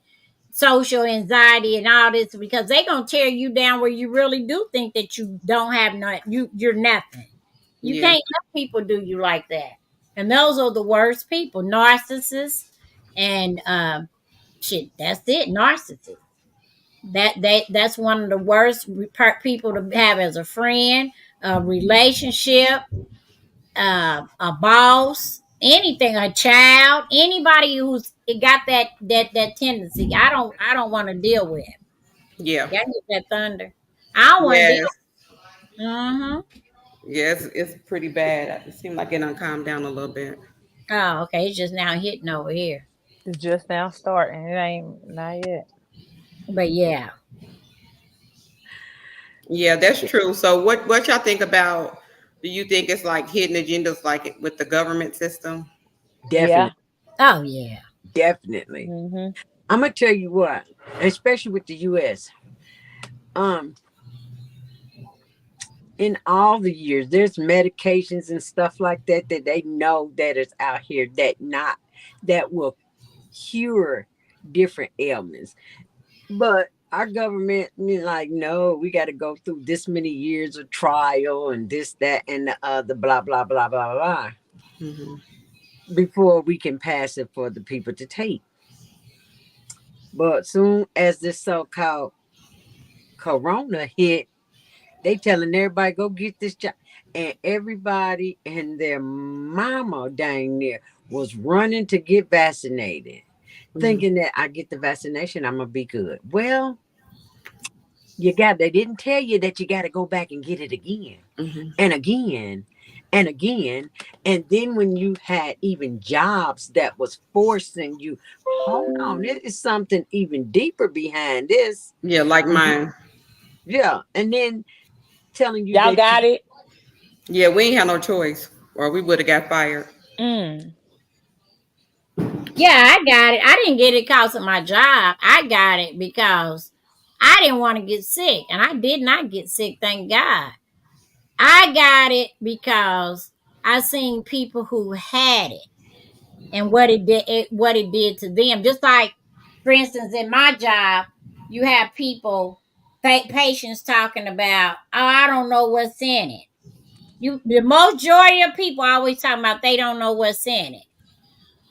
social anxiety and all this because they gonna tear you down where you really do think that you don't have no you're nothing. You Yeah. can't let people do you like that. And those are the worst people, narcissists, and shit. That's it, narcissists. That's one of the worst people to have as a friend, a relationship, a boss, anything, a child, anybody who's got that tendency. I don't want to deal with. Yeah. Y'all get that thunder. I don't want to deal. Yes. Mm-hmm. Yeah. It's pretty bad. It seemed like it done calmed down a little bit. Oh, okay. It's just now hitting over here. It's just now starting. It ain't not yet. But yeah. Yeah, that's true. So what y'all think about? Do you think it's like hidden agendas like it with the government system? Yeah. Definitely, Oh yeah. definitely. Mm-hmm. I'm gonna tell you what, especially with the U.S. Um, in all the years, there's medications and stuff like that that they know that is out here that will cure different ailments. But our government be like, no, we got to go through this many years of trial and this, that, and the other, blah, blah, blah, blah, blah, Hmm. before we can pass it for the people to take. But soon as this so-called corona hit, they telling everybody go get this job. And everybody and their mama dang near was running to get vaccinated, Hmm. thinking that I get the vaccination, I'm gonna be good. Well, they didn't tell you that you got to go back and get it again Hmm. and again and again. And then when you had even jobs that was forcing you, hold on, there is something even deeper behind this. Yeah, like Mhm. mine. Yeah. And then telling you Y'all that you got it. Yeah, we ain't had no choice, or we would have got fired. Mm. Yeah, I got it. I didn't get it because of my job. I got it because I didn't want to get sick. And I did not get sick, thank God. I got it because I seen people who had it and what it did to them. Just like, for instance, in my job, you have people, patients talking about, oh, I don't know what's in it. The majority of people always talking about they don't know what's in it.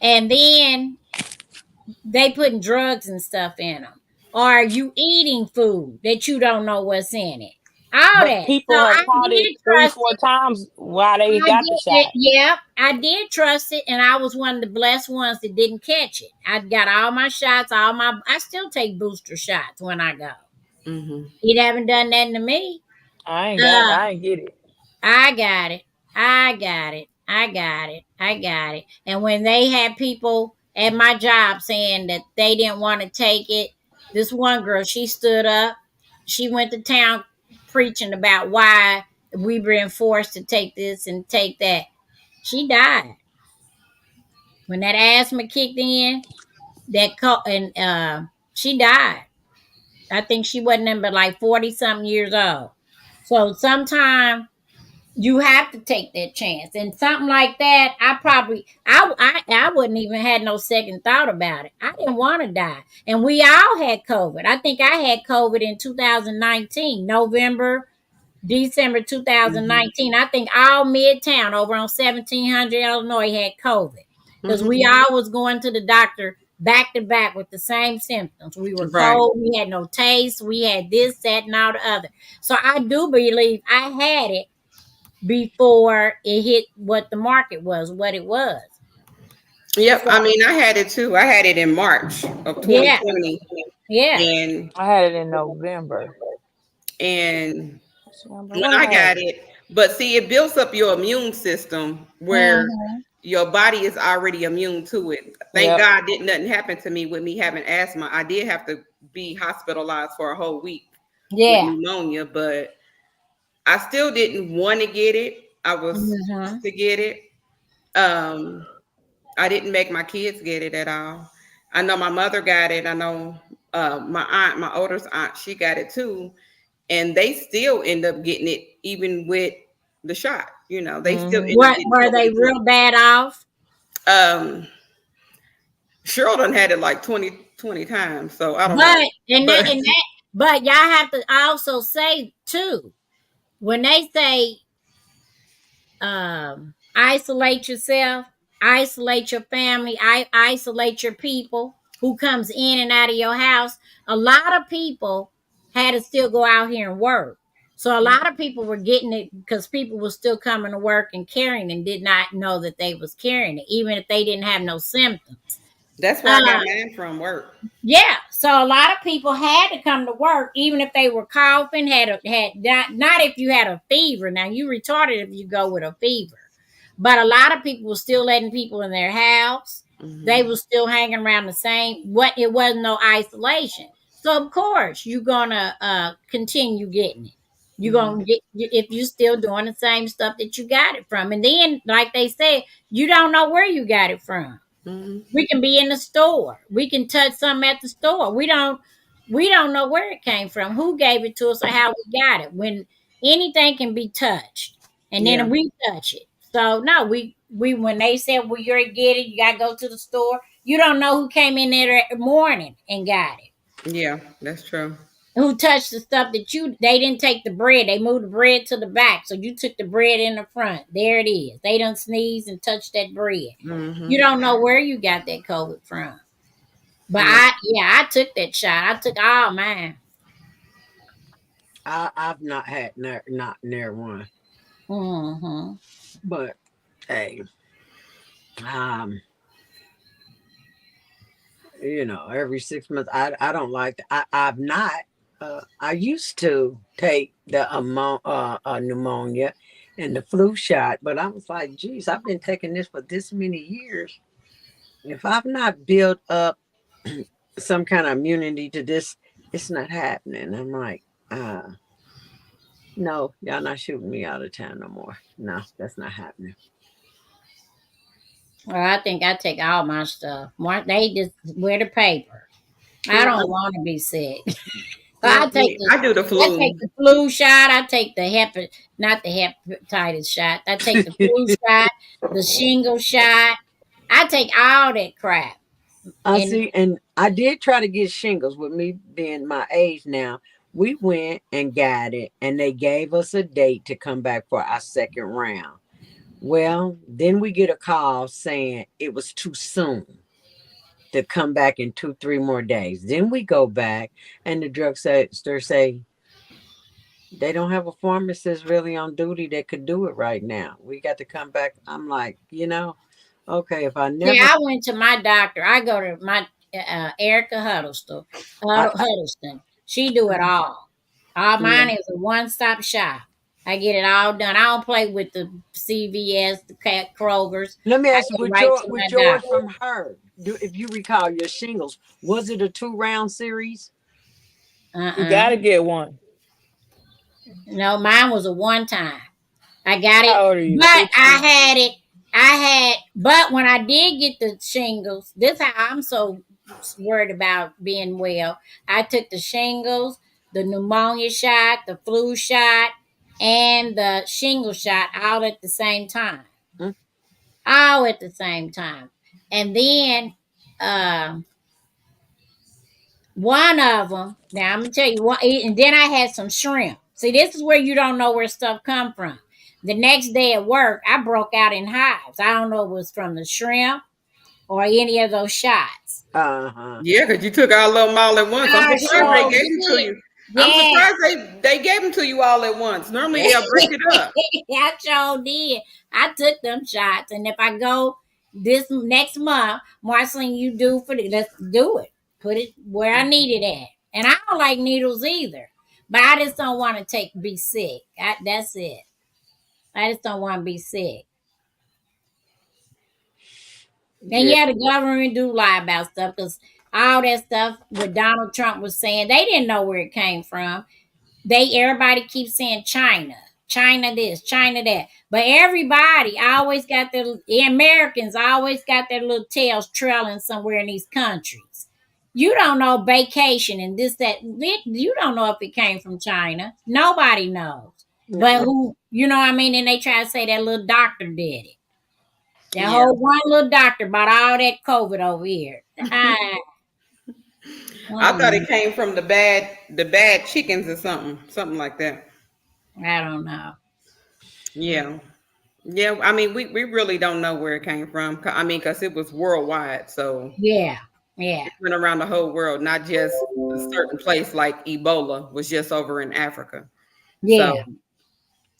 And then they putting drugs and stuff in them. Or are you eating food that you don't know what's in it? All But that. So people have I caught it did three, trust four times while they I got the did it. shot. Yep, I did trust it, and I was one of the blessed ones that didn't catch it. I got all my shots, I still take booster shots when I go. Hmm. It haven't done nothing to me. I Uh, ain't get it. I got it. I got it. I got it. I got it. And when they had people at my job saying that they didn't want to take it, this one girl, she stood up. She went to town preaching about why we been forced to take this and take that. She died. When that asthma kicked in, and she died. I think she wasn't in but like 40 something years old. So sometimes you have to take that chance. And something like that, I wouldn't even had no second thought about it. I didn't want to die. And we all had COVID. I think I had COVID in 2019, November, December Hmm. 2019. I think all Midtown over on 1700 Illinois had COVID because we Hmm. all was going to the doctor back to back with the same symptoms. We were Right. cold, we had no taste, we had this, that, and all the other. So I do believe I had it before it hit what the market was, what it was. Yep. So I mean, I had it too. I had it in March of yeah, 2020, yeah. and I had it in November. and December. when When I I had got it. it, but see, it builds up your immune system where Mm-hmm. your body is already immune to it. Thank Yep. God, didn't nothing happen to me with me having asthma. I did have to be hospitalized for a whole week with Yeah. pneumonia, but I still didn't want to get it. I was Mm-hmm. forced to get it. Um, I didn't make my kids get it at all. I know my mother got it. I know my aunt, my oldest aunt, she got it too, and they still end up getting it even with the shot. You know, they still Hmm. end up What getting were they COVID too. real bad off? Um, Cheryl done had it like 20 times, so I don't know. But and that But and that but y'all have to also say too, when they say isolate yourself, isolate your family, isolate your people who comes in and out of your house. A lot of people had to still go out here and work. So a lot of people were getting it because people were still coming to work and carrying and did not know that they was carrying it, even if they didn't have no symptoms. that's where I got Uh, mine from work. yeah, so a lot of people had to come to work, even if they were coughing. Had not if you had a fever. Now you retarded if you go with a fever, but a lot of people were still letting people in their house. They Hmm. were still hanging around the same. What it wasn't no isolation. So of course you're gonna continue getting it. You're Hmm. gonna get if you're still doing the same stuff that you got it from, and then like they said, you don't know where you got it from. Hmm. We can be in the store. We can touch something at the store. We don't know where it came from, who gave it to us, or how we got it. When anything can be touched, and Yeah. then we touch it. So no, we when they said, well, you're get it, you gotta go to the store. You don't know who came in there that morning and got it. Yeah, that's true. Who touched the stuff that they didn't take the bread. They moved the bread to the back. So you took the bread in the front. There it is. They done sneezed and touched that bread. Hmm. You don't know where you got that COVID from. But Yeah. I took that shot. I took all mine. I've not had not near one, Mm-hmm. but hey, um, every 6 months, I don't like I've not. I used to take the pneumonia and the flu shot, but I was like, geez, I've been taking this for this many years. If I've not built up some kind of immunity to this, it's not happening. I'm like, no, y'all not shooting me out of town no more. No, that's not happening. Well, I think I take all my stuff. They just wear the paper. I Yeah. don't want to be sick. No, I do the I take flu. the flu shot. I take the not the hepatitis shot. I take the flu shot, the shingle shot. I take all that crap. I And see, and I did try to get shingles with me being my age now. We went and got it, and they gave us a date to come back for our second round. Well, then we get a call saying it was too soon. to come back in 2-3 more days. Then we go back and the drugstore say they don't have a pharmacist really on duty that could do it right now. We got to come back. I'm like, okay, if I never, Yeah, I went to my doctor. I go to my Erica I, Huddleston. She do it all. All yeah. mine is a one-stop shop. I get it all done. I don't play with the CVS, the Kroger's. Let me I ask you, go right to with my yours doctor. from her, if you recall your shingles, was it a 2-round series? You gotta get one. No, mine was a one time. I got it, How old are you? but 15? but when I did get the shingles, this how I'm so worried about being well. I took the shingles, the pneumonia shot, the flu shot, and the shingle shot all at the same time. Mm. All at the same time. And then one of them, now I'm gonna tell you what, and then I had some shrimp. See, this is where you don't know where stuff come from. The next day at work, I broke out in hives. I don't know if it was from the shrimp or any of those shots. Uh-huh. Yeah, because you took all of them all at once. I'm I surprised they sure gave them to did. you. Yeah, I'm surprised they gave them to you all at once. Normally they'll break it up. I sure did. I took them shots, and if I go this next month, Marceline, you do for the let's do it. Put it where I need it at. And I don't like needles either, but I just don't want to be sick. That's it. I just don't want to be sick. And Yeah. yeah, the government do lie about stuff because all that stuff what Donald Trump was saying, they didn't know where it came from. Everybody keeps saying China, China this, China that. But everybody always got the Americans always got their little tails trailing somewhere in these countries. You don't know vacation and this, that. You don't know if it came from China. Nobody knows. But who, you know what I mean? And they try to say that little doctor did it. That Yeah. whole one little doctor bought all that COVID over here. I thought it came from the bad chickens or something like that. I don't know. Yeah. Yeah, I mean, we really don't know where it came from. I mean, because it was worldwide, so Yeah. it went around the whole world, not just a certain place like Ebola was just over in Africa. Yeah. So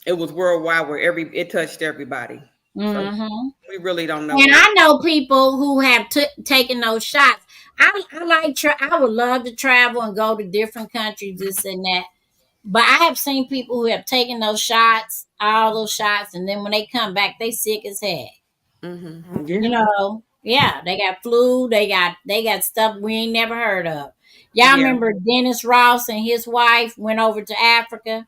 it was worldwide where it touched everybody. So Mm-hmm. we really don't know. And I know people who have taken those shots. I would love to travel and go to different countries, this and that. But I have seen people who have taken those shots, all those shots, and then when they come back, they sick as heck. Mm-hmm. Yeah. You know, yeah, they got flu, they got stuff we ain't never heard of. Y'all remember Dennis Ross and his wife went over to Africa?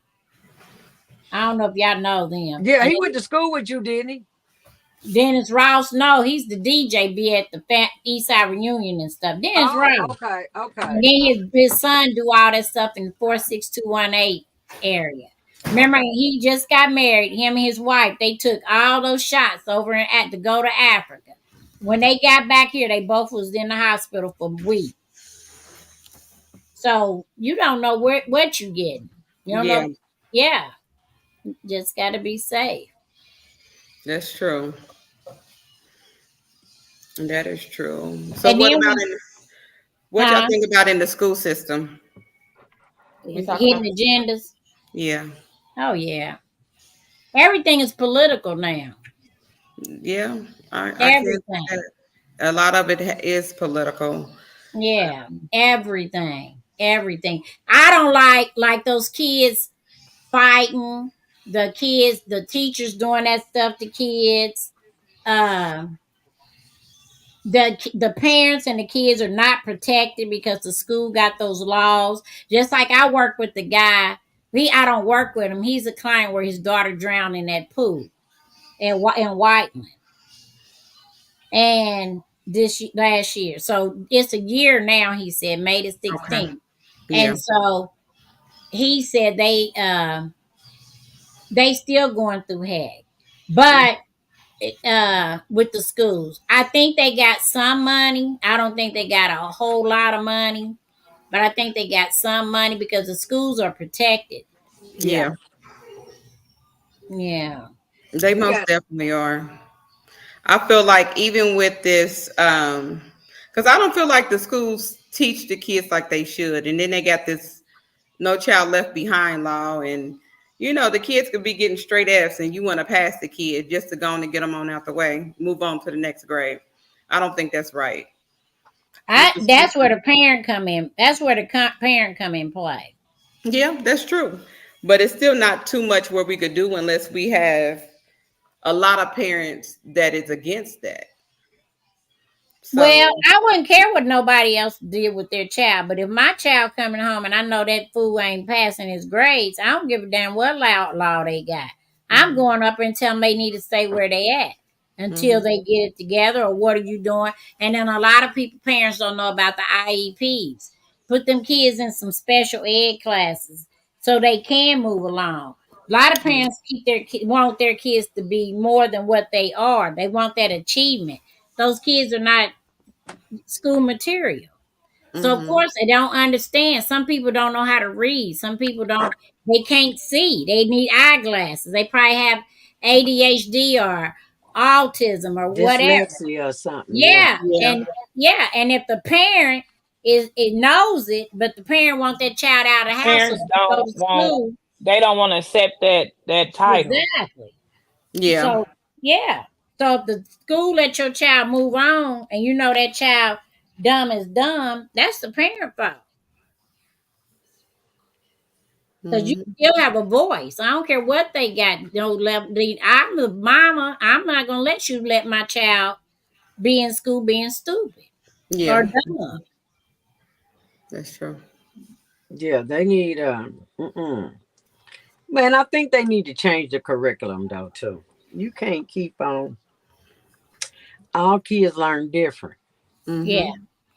I don't know if y'all know them. Yeah, he went to school with you, didn't he? Dennis Ross, no, he's the DJ. Be at the East Side reunion and stuff. Dennis Ross. Okay. And then his son do all that stuff in the 46218 area. Remember, he just got married. Him and his wife, they took all those shots over to go to Africa. When they got back here, they both was in the hospital for weeks. So you don't know what you getting. You don't know. Yeah, just got to be safe. That's true. That is true. So And what then about what y'all think about in the school system? hidden agendas? Yeah. Oh yeah. Everything is political now. Yeah. Everything. A lot of it is political. Yeah, everything. I don't like those kids fighting, the teachers doing that stuff to kids. The parents and the kids are not protected because the school got those laws. Just like I work with the guy, I don't work with him. He's a client where his daughter drowned in that pool in Whiteland. And last year. So it's a year now, he said, May the 16th. Okay. Yeah. And so he said they still going through heck. But with the schools, I think they got some money. I don't think they got a whole lot of money, but I think they got some money because the schools are protected. Yeah. Yeah. They most definitely are. I feel like even with this, because Because I don't feel like the schools teach the kids like they should. And then they got this no child left behind law. And, the kids could be getting straight F's and you want to pass the kid just to go on and get them on out the way, move on to the next grade. I don't think that's right. That's where the parent come in. That's where the parent come in play. Yeah, that's true. But it's still not too much where we could do unless we have a lot of parents that is against that. So, Well, I wouldn't care what nobody else did with their child, but if my child coming home and I know that fool ain't passing his grades, I don't give a damn what law they got. I'm going up and tell them they need to stay where they at until they get it together, or what are you doing? And then a lot of parents don't know about the IEPs. Put them kids in some special ed classes so they can move along. A lot of parents want their kids to be more than what they are. They want that achievement. Those kids are not school material. So of course they don't understand. Some people don't know how to read. Some people they can't see. They need eyeglasses. They probably have ADHD or autism or whatever. Dyslexia or something. Yeah. Yeah. And if the parent it knows it, but the parent want that child out of the house Parents so they go to school. They don't want to accept that title. Exactly. yeah. So So if the school let your child move on and you know that child dumb is dumb, that's the parent fault. Because you still have a voice. I don't care what they got. I'm the mama. I'm not gonna let you let my child be in school being stupid Yeah. or dumb. That's true. Yeah, they need Man, I think they need to change the curriculum though too. You can't keep on. All kids learn different. Yeah.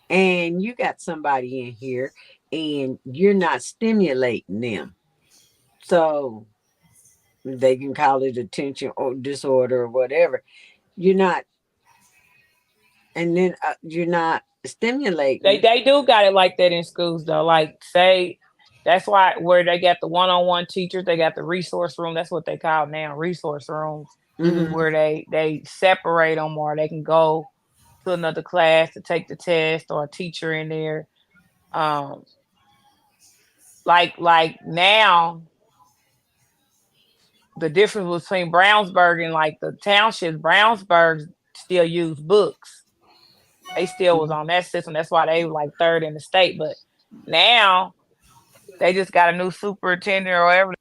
And you got somebody in here and you're not stimulating them. So they can call it attention or disorder or whatever. You're not, and then you're not stimulating. They do got it like that in schools though. Like say that's why where they got the one-on-one teachers, they got the resource room. That's what they call now, resource rooms, where they separate them, or they can go to another class to take the test, or a teacher in there. Like now, the difference between Brownsburg and like the townships, Brownsburg still use books. They still was on that system. That's why they were like third in the state. But now they just got a new superintendent or whatever.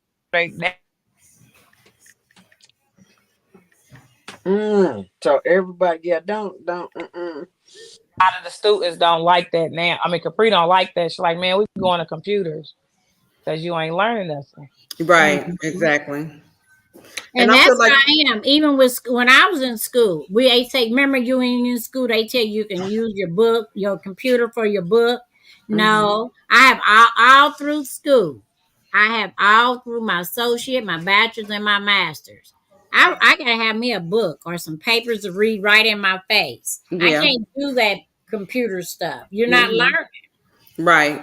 So everybody, don't. A lot of the students don't like that now. I mean, Capri don't like that. She's like, man, we can go on to computers because you ain't learning nothing. Right. Exactly. And that's how I am. Even when I was in school, they say, remember you in school, they tell you can use your book, your computer for your book. No, I have all through school. I have all through my associate, my bachelor's, and my master's. I gotta have me a book or some papers to read right in my face. Yeah. I can't do that computer stuff. You're not learning. Right.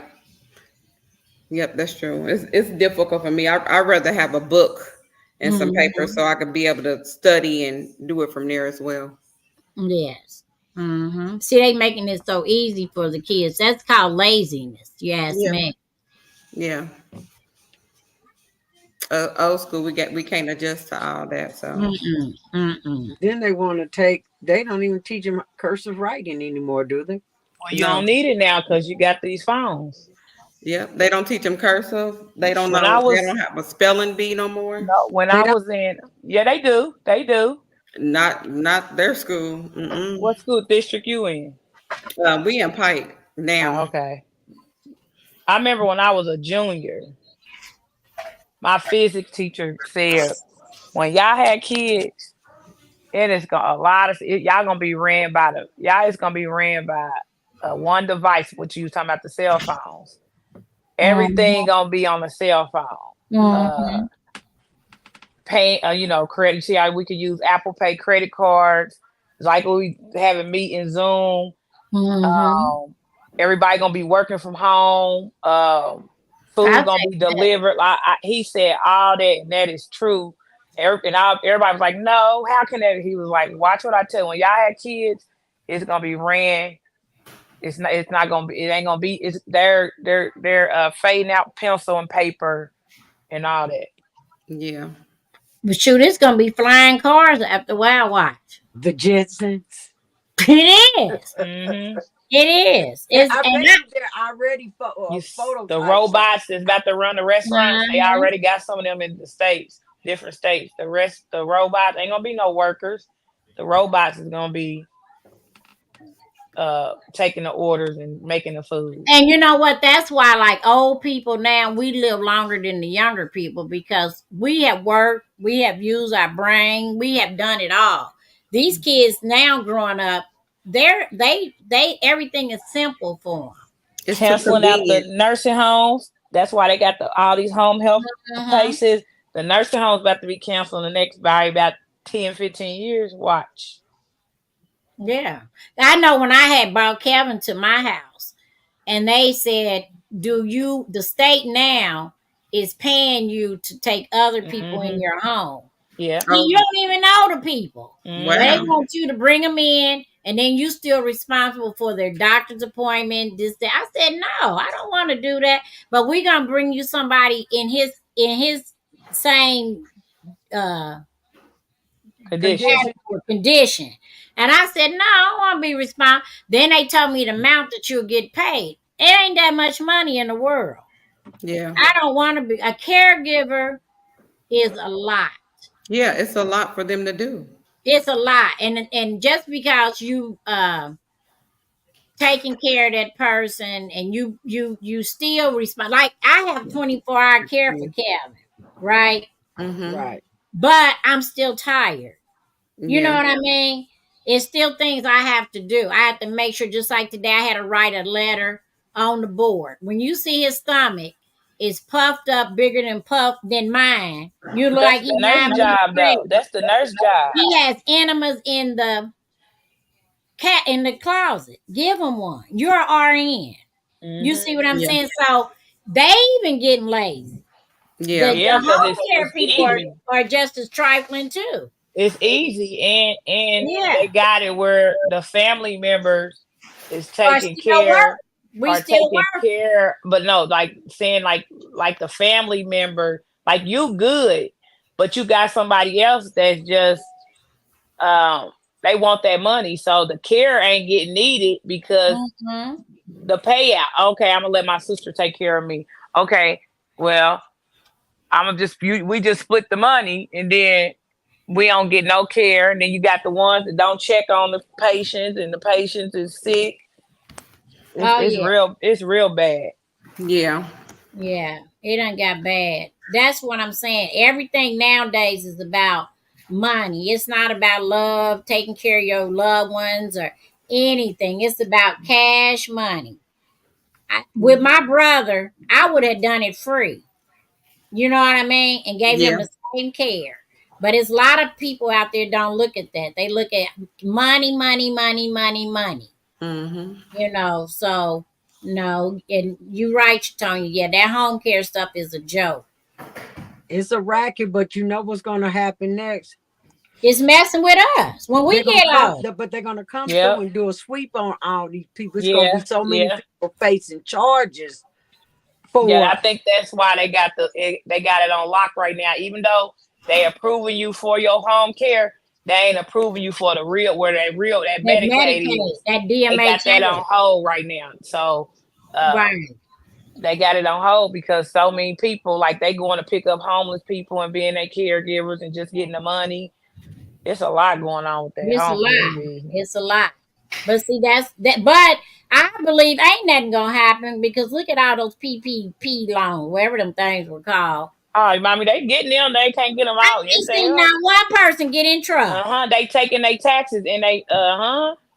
Yep, that's true. It's difficult for me. I'd rather have a book and some paper so I could be able to study and do it from there as well. Yes. See, they making it so easy for the kids. That's called laziness. You ask me. Yeah. Old school, we can't adjust to all that. So then they want to they don't even teach them cursive writing anymore, do they? Well, you don't need it now because you got these phones. Yeah, they don't teach them cursive. They don't know. They don't have a spelling bee no more. No, when I was in, they do. They do. Not their school. What school district you in? We in Pike now. Oh, okay. I remember when I was a junior, my physics teacher said, when y'all had kids, it's gonna be ran by one device, which you was talking about, the cell phones. Everything gonna be on the cell phone. Pay, credit. See how we could use Apple Pay credit cards, like we having meetings Zoom. Everybody gonna be working from home. Food gonna be delivered. He said all that, and that is true. Everybody was like, "No, how can that?" He was like, "Watch what I tell you. When y'all had kids, it's gonna be ran It's not gonna be. It ain't gonna be. It's they're fading out pencil and paper and all that. Yeah. But shoot, it's gonna be flying cars after a while. Watch. The Jetsons. It is. Hmm. It is. And It's I and bet you they're already The phototypes. robots that's about to run the restaurants. They Mhm. already got some of them in the states, different states. The robots ain't gonna be no workers. The robots is gonna be taking the orders and making the food. And you know what? That's why, like old people now, we live longer than the younger people because we have worked, we have used our brain, we have done it all. These kids now growing up, they everything is simple for It's too Canceling out the convenient. nursing homes. That's why they got all these home health them. places. The nursing homes about to be canceled in the next by about 10, 15 years. Watch. Yeah. I know when I had brought Kevin to my house and they said, the state now is paying you to take other people in Hmm. your home. Yeah. Oh, You don't even know the people. Mhm. But they wow. want you to bring them in and then you still responsible for their doctor's appointment, this, that. I said, no, I don't want to do that. But we're gonna bring you somebody in his same Condition. condition. And I said, no, I don't want to be responsible. Then they told me the amount that you'll get paid. It ain't that much money in the world. Yeah. I don't want to be a caregiver is a lot. Yeah, it's a lot for them to do. It's a lot. And just because you taking care of that person and you still respond, like I have 24-hour care for Kevin, right? Mm-hmm. Right. But I'm still tired. You know Yeah. what I mean? It's still things I have to do. I have to make sure, just like today, I had to write a letter on the board. When you see his stomach is puffed up bigger than mine, you look like That's he's the 9 nurse months job, though. pregnant. That's the nurse job. He has enemas in the closet. Give him one. You're an RN. You see what I'm Yeah. saying? So they even getting lazy. Yeah. Yeah, The because home care it's people easy. are just as trifling too. It's easy, and Yeah. they got it where the family members is Are taking still work. care, We are still taking work. care, but no, like saying like the family member, like you good, but you got somebody else that's just they want that money, so the care ain't getting needed because Mhm. the payout. Okay, I'm gonna let my sister take care of me. Okay, well, we just split the money, and then we don't get no care. And then you got the ones that don't check on the patients, and the patients is sick. Oh It's yeah. real. It's real bad. Yeah. Yeah, it done got bad. That's what I'm saying. Everything nowadays is about money. It's not about love, taking care of your loved ones or anything. It's about cash money. With my brother, I would have done it free. You know what I mean? And gave him Yeah. the same care. But it's a lot of people out there don't look at that. They look at money, money, money, money, money. Mm-hmm. You know, so no, and you right, Tony. Yeah, that home care stuff is a joke. It's a racket, but you know what's gonna happen next. It's messing with us when we They're gonna get come, old. but they're gonna come Yep. through and do a sweep on all these people. It's gonna Yeah. be so many Yeah. people facing charges Yeah. for I think that's why they got it on lock right now. Even though they approving you for your home care, they ain't approving you for the real that That Medicaid Medicaid, is. that They got that on DMHA. hold right now. So Right. they got it on hold because so many people like they going to pick up homeless people and being their caregivers and just getting the money. It's a lot going on with that It's a home care lot. business. It's a lot. But see, that's that. But I believe ain't nothing gonna happen because look at all those PPP loans, whatever them things were called. Oh, mommy, they getting them. They can't get them I out. Yes, ain't they seen are. not one person get in trouble. They taking their taxes and they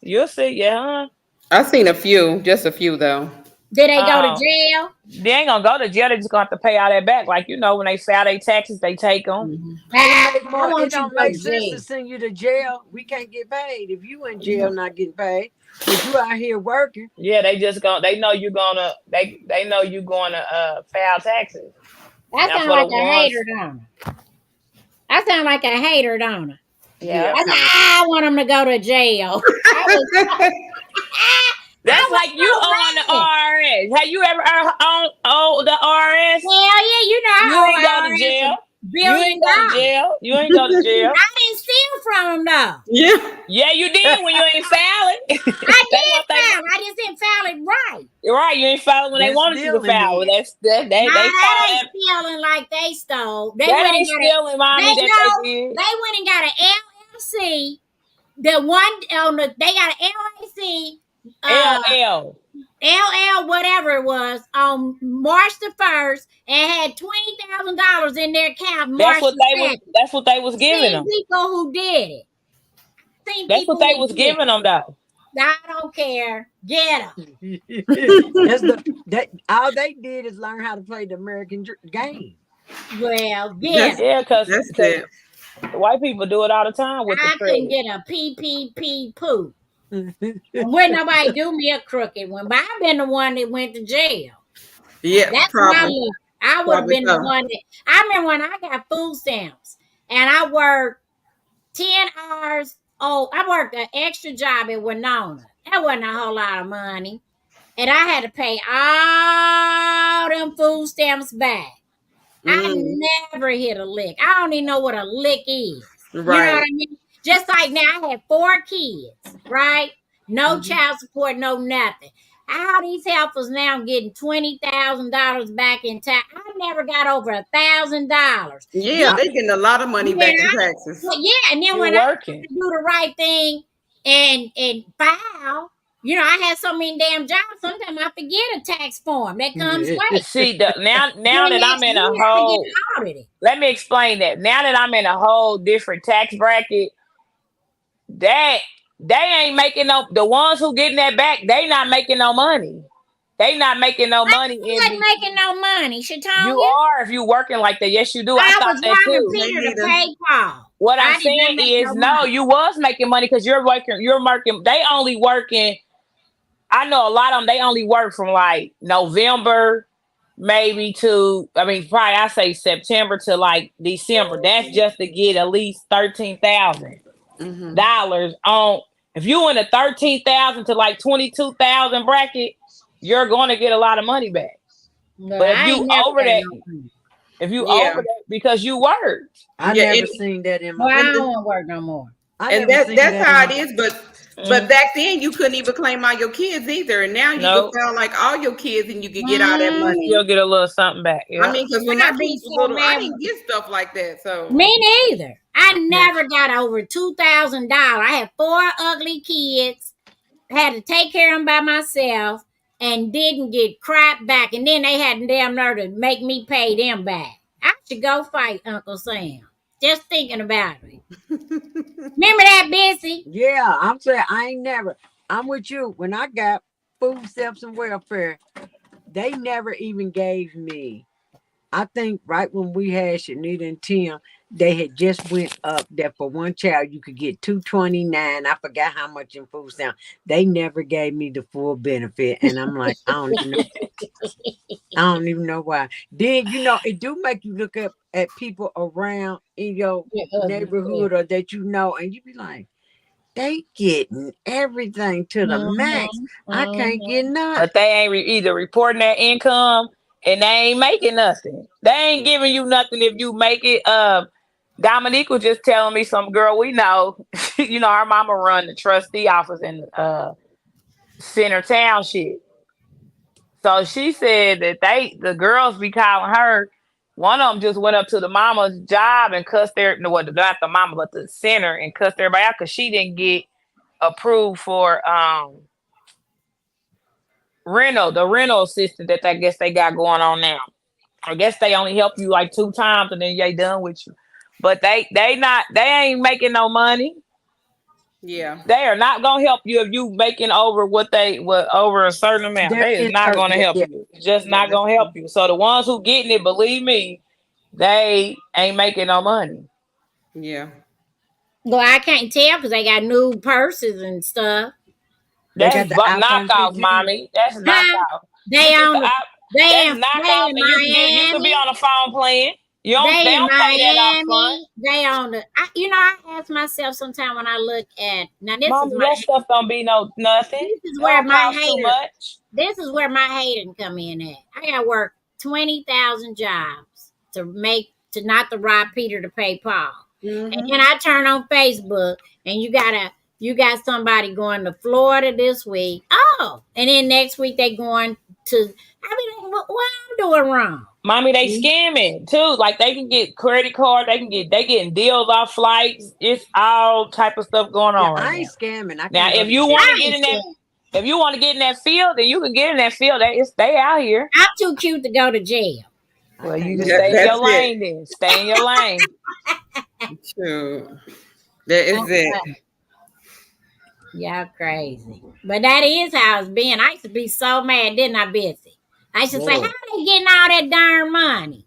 You'll see. Yeah. I've seen a few, just a few though. Did they go to Oh, jail? they ain't gonna go to jail. They just gonna have to pay all that back. Like when they file their taxes, they take them. Mm-hmm. it. I It want you to don't go make to sense to jail. send you to jail. We can't get paid if you in jail not getting paid. But you out here working. Yeah, they just gonna. They know you gonna. They know you going to file taxes. That Now sound for like the a ones, hater, don't it? That sound like a hater, don't it? yeah, I want them to go to jail. I That's like you on the RS. Have you ever on the RS? Hell yeah, you know You how ain't go to IRS jail. $1 You billion. ain't go to jail. You ain't go to jail. I didn't steal from them though. Yeah. Yeah, you did when you ain't file it. I did file. I just didn't file it right. Right, you ain't filing when they That's wanted you to stealing file. then. They Nah, call that that. ain't stealing like they stole. They That went and ain't got stealing, mommy. They That they did. went and got an LLC. The one on they got an LLC. LL. LL whatever it was on March the 1st and had $20,000 in their account March the 2nd. That's what they was giving Seen them. people who did it. Seen That's people what they who was did giving them though. it. I don't care. Get them. That all they did is learn how to play the American game. Well, get them. Yeah, because That's it. white people do it all the time with the I couldn't credit. get a PPP poo. Wouldn't nobody do me a crooked one, but I've been the one that went to jail. Yeah, That's my probably. look. I would have Probably been the so. one that I remember when I got food stamps and I worked 10 hours. Oh, I worked an extra job at Winona. That wasn't a whole lot of money. And I had to pay all them food stamps back. I never hit a lick. I don't even know what a lick is. You know what Right. I mean? Just like now, I had 4 kids, right? No child support, no nothing. How these helpers now getting $20,000 back in tax? I never got over $1,000. Yeah, they getting a lot of money back in taxes. Well, yeah, and then You when I working. do the right thing and file, you know, I had so many damn jobs. Sometimes I forget a tax form that comes late. See, now Then that I'm next in a year, I whole, get audited. let me explain that. Now that I'm in a whole different tax bracket, that they ain't making the ones who getting that back, they not making no money. They not making no money I wasn't making no money, Shatonia. You are if you working like that. Yes, you do. I thought was that robbing too. Peter Me to neither. pay Paul. What I I'm did not saying make is, no money. you was making money because you're working. They only working. I know a lot of them. They only work from like November, maybe to. I mean, probably I say September to like December. That's just to get at least $13,000 on. If you in the 13,000 to like 22,000 bracket, you're going to get a lot of money back. No, But if I you ain't never over got that, no money. if you Yeah. over that because you worked. I Yeah, never and- seen that in Well, my. I don't want to work no more. I And never seen that's how in it my- is. But back then you couldn't even claim all your kids either. And now you Nope. can file like all your kids and you can get all that money. You'll get a little something back. Yeah. I mean, because when my I'd be kids was so little, I mad. didn't get stuff like that. So Me neither. I never got over $2,000. I had 4 ugly kids, had to take care of them by myself, and didn't get crap back. And then they had the damn nerve to make me pay them back. I should go fight Uncle Sam. Just thinking about it. Remember that, Bessie? Yeah, I'm saying I ain't never. I'm with you. When I got food stamps and welfare, they never even gave me. I think right when we had Shanita and Tim, they had just went up that for one child you could get $229. I forgot how much in food stamps. They never gave me the full benefit, and I'm like, I don't even know why. Then it do make you look up at people around in your neighborhood or that you know, and you be like, they getting everything to the max. I can't get nothing. But they ain't either reporting their income and they ain't making nothing. They ain't giving you nothing if you make it. Dominique was just telling me some girl we know. Our mama run the trustee office in Center Township. So she said that the girls be calling her. One of them just went up to the mama's job and cussed not the mama, but the center, and cussed everybody out because she didn't get approved for the rental assistant that I guess they got going on now. I guess they only help you like 2 times and then they done with you. But they ain't making no money. yeah, They are not gonna help you if you making over over a certain amount. They is not gonna help you. It's just not gonna help you. So the ones who getting it, believe me, they ain't making no money. yeah. Well, I can't tell because they got new purses and stuff. That's got the iPhone knockoff, 15. mommy. That's knockoff. They on That's they knockoff. in And you could be Miami. on the phone playing. You don't. They They in don't pay that up front. Miami. They on the. I ask myself sometimes when I look at now. Mommy, that stuff don't be nothing. This is It where don't my cost too hater. much. This is where my hating come in at. I got to work 20,000 jobs to not to rob Peter to pay Paul. And Mhm. then I turn on Facebook and you got somebody going to Florida this week. Oh, and then next week they going to. I mean, what I'm doing wrong? Mommy, they scamming too. Like they can get credit card. They getting deals off flights. It's all type of stuff going Yeah, on right I now. ain't scamming. I Now, can't go if to you jail. want I to get ain't in that, scared. if you want to get in that field, then you can get in that field. They out here. I'm too cute to go to jail. Well, I you can't can go That- to stay in jail. your that's it. lane then. Stay in your lane. True. That is it. Y'all crazy. But that is how it's been. I used to be so mad, didn't I, Betsy? I used to say, Whoa. how they getting all that darn money?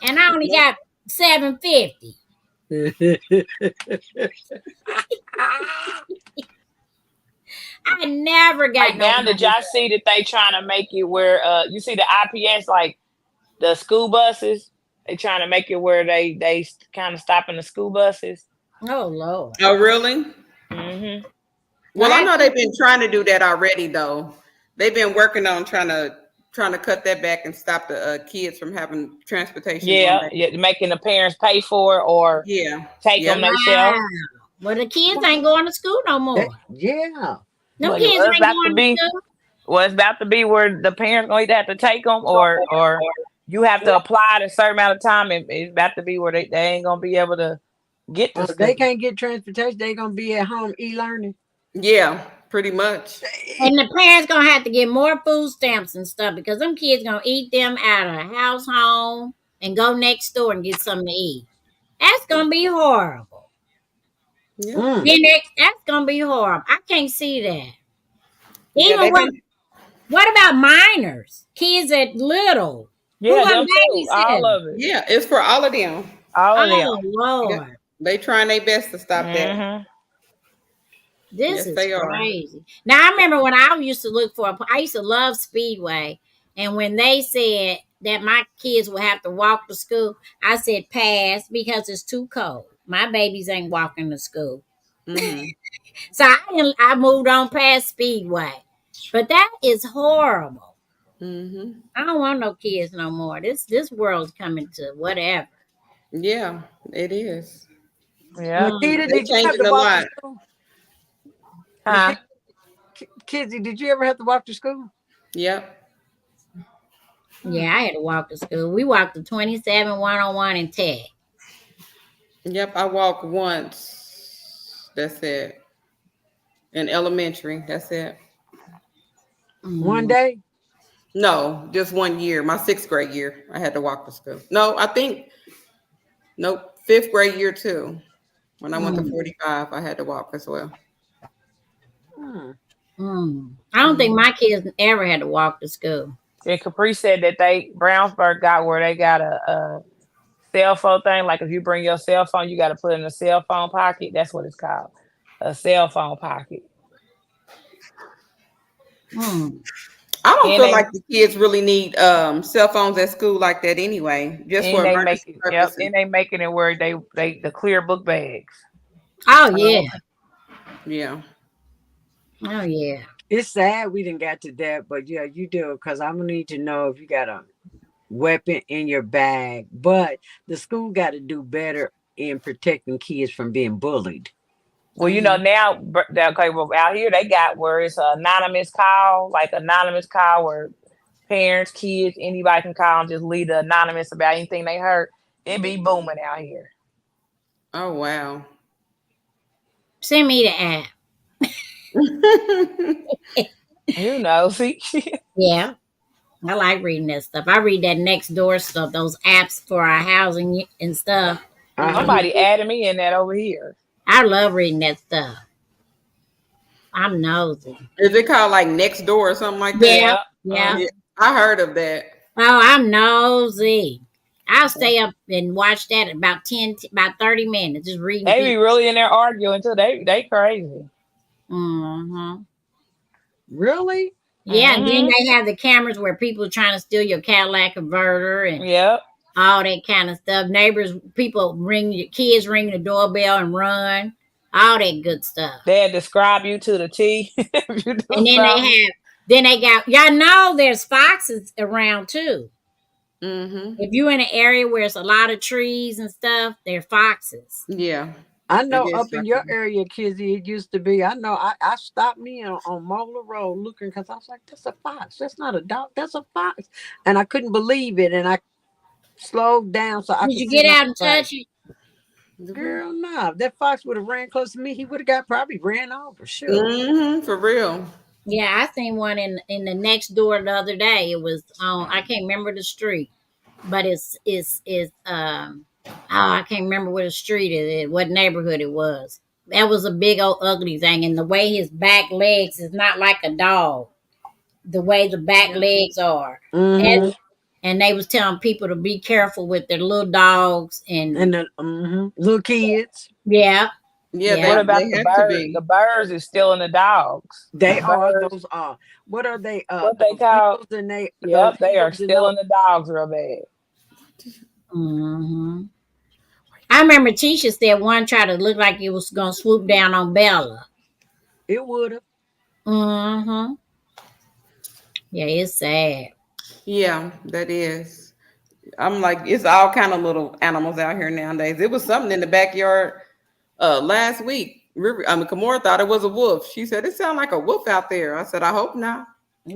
And I only got $750. I never got Like no now that money. y'all see that they trying to make it where you see the IPS like the school buses. They trying to make it where they kind of stopping the school buses. Oh Lord. Oh, really? Mm-hmm. Well, I Well, know they've been trying to do that already, though. They've been working on trying to cut that back and stop the kids from having transportation going Yeah, back. yeah, making the parents pay for it or Yeah. take Yeah. them themselves. wow. Well, the kids ain't going to school no more. Yeah. Them Well, kids it's ain't about to going to be. school. Well, it's about to be where the parents going to have to take them, or you have to apply at a certain amount of time, and it's about to be where they ain't gonna be able to get to If school. they can't get transportation, they gonna be at home e-learning. Yeah, pretty much. And the parents going to have to get more food stamps and stuff because them kids going to eat them out of the house home and go next door and get something to eat. That's going to be horrible. Yeah. Mm. Then that's going to be horrible. I can't see that. Yeah, Even they've been. what about minors? Kids at little. Who Yeah, gonna them too. All babysit? of it. Yeah, it's for all of them. All of them. Oh Lord, They trying their best to stop that. Mm-hmm. this Yes, is they are. crazy. Now I remember when I used to look for. I used to love Speedway, and when they said that my kids would have to walk to school, I said pass because it's too cold. My babies ain't walking to school, Hmm. so I moved on past Speedway. But that is horrible. Hmm. I don't want no kids no more. This world's coming to whatever. Yeah, it is. Yeah. Makita, They did you have changing to a walk lot. to school? Huh? Kizzy, did you ever have to walk to school? Yep. Yeah, I had to walk to school. We walked to 27 101 in Tech. Yep. I walked once. That's it. In elementary. That's it. One day? No, just 1 year. My 6th grade year, I had to walk to school. No, I think nope. 5th grade year too. When I went to Mm. 45, I had to walk as well. Hmm. I don't think my kids ever had to walk to school. And Capri said that Brownsburg got where they got a cell phone thing. Like if you bring your cell phone, you got to put it in a cell phone pocket. That's what it's called, a cell phone pocket. Mm. I don't And feel they like the kids really need cell phones at school like that anyway, just for and they make emergency it. Yep. purposes. And they making it where they the clear book bags. Oh yeah. Yeah. Oh yeah. It's sad we didn't get to that, but yeah, you do, because I'm gonna need to know if you got a weapon in your bag. But the school got to do better in protecting kids from being bullied. Well, you know now, okay, well out here they got where it's an anonymous call, where parents, kids, anybody can call and just leave the anonymous about anything they heard. It be booming out here. Oh wow. Send me the app. You know, see, Yeah. I like reading that stuff. I read that next door stuff, those apps for our housing and stuff. somebody added me in that over here. I love reading that stuff. I'm nosy. Is it called like Next Door or something like that? Yeah. Yeah. Yeah, I heard of that. Oh, I'm nosy. I'll stay up and watch that at about 30 minutes, just reading. They be really in there arguing too. They crazy. Mm-hmm. Really? Yeah, and then they have the cameras where people are trying to steal your Cadillac converter, and Yep. all that kind of stuff. Neighbors, people kids ring the doorbell and run, all that good stuff. They'll describe you to the T if you do And something. then they got, y'all know there's foxes around too. Mm-hmm. If you're in an area where it's a lot of trees and stuff, they're foxes. Yeah. I It know is up in your something. area, Kizzy, it used to be. I know I stopped me on Mola Road looking because I was like, that's a fox. That's not a dog. That's a fox. And I couldn't believe it. And I slowed down so I Did could you see. get And I out was and like, touch it? girl, nah. If that fox would have ran close to me, he would have got probably ran over. Sure. Mm-hmm. For real. Yeah, I seen one in the next door the other day. It was on, I can't remember the street, but oh, I can't remember what the street it is, what neighborhood it was. That was a big old ugly thing, and the way his back legs is not like a dog. The way the back legs are, and Mm-hmm. and they was telling people to be careful with their little dogs, And and the little kids, yeah, Yeah, yeah. What they about the have to birds? The be. birds is still in the dogs. they The are, birds, those are, what are they? what they Those call? eagles and those Yep, they are eagles and still those. in the dogs real bad. Hmm. I remember Tisha said one tried to look like it was gonna swoop down on Bella. It would have. Hmm. Yeah, it's sad. Yeah, that is. I'm like, it's all kind of little animals out here nowadays. It was something in the backyard last week. Kamora thought it was a wolf. She said it sounded like a wolf out there. I said, I hope not.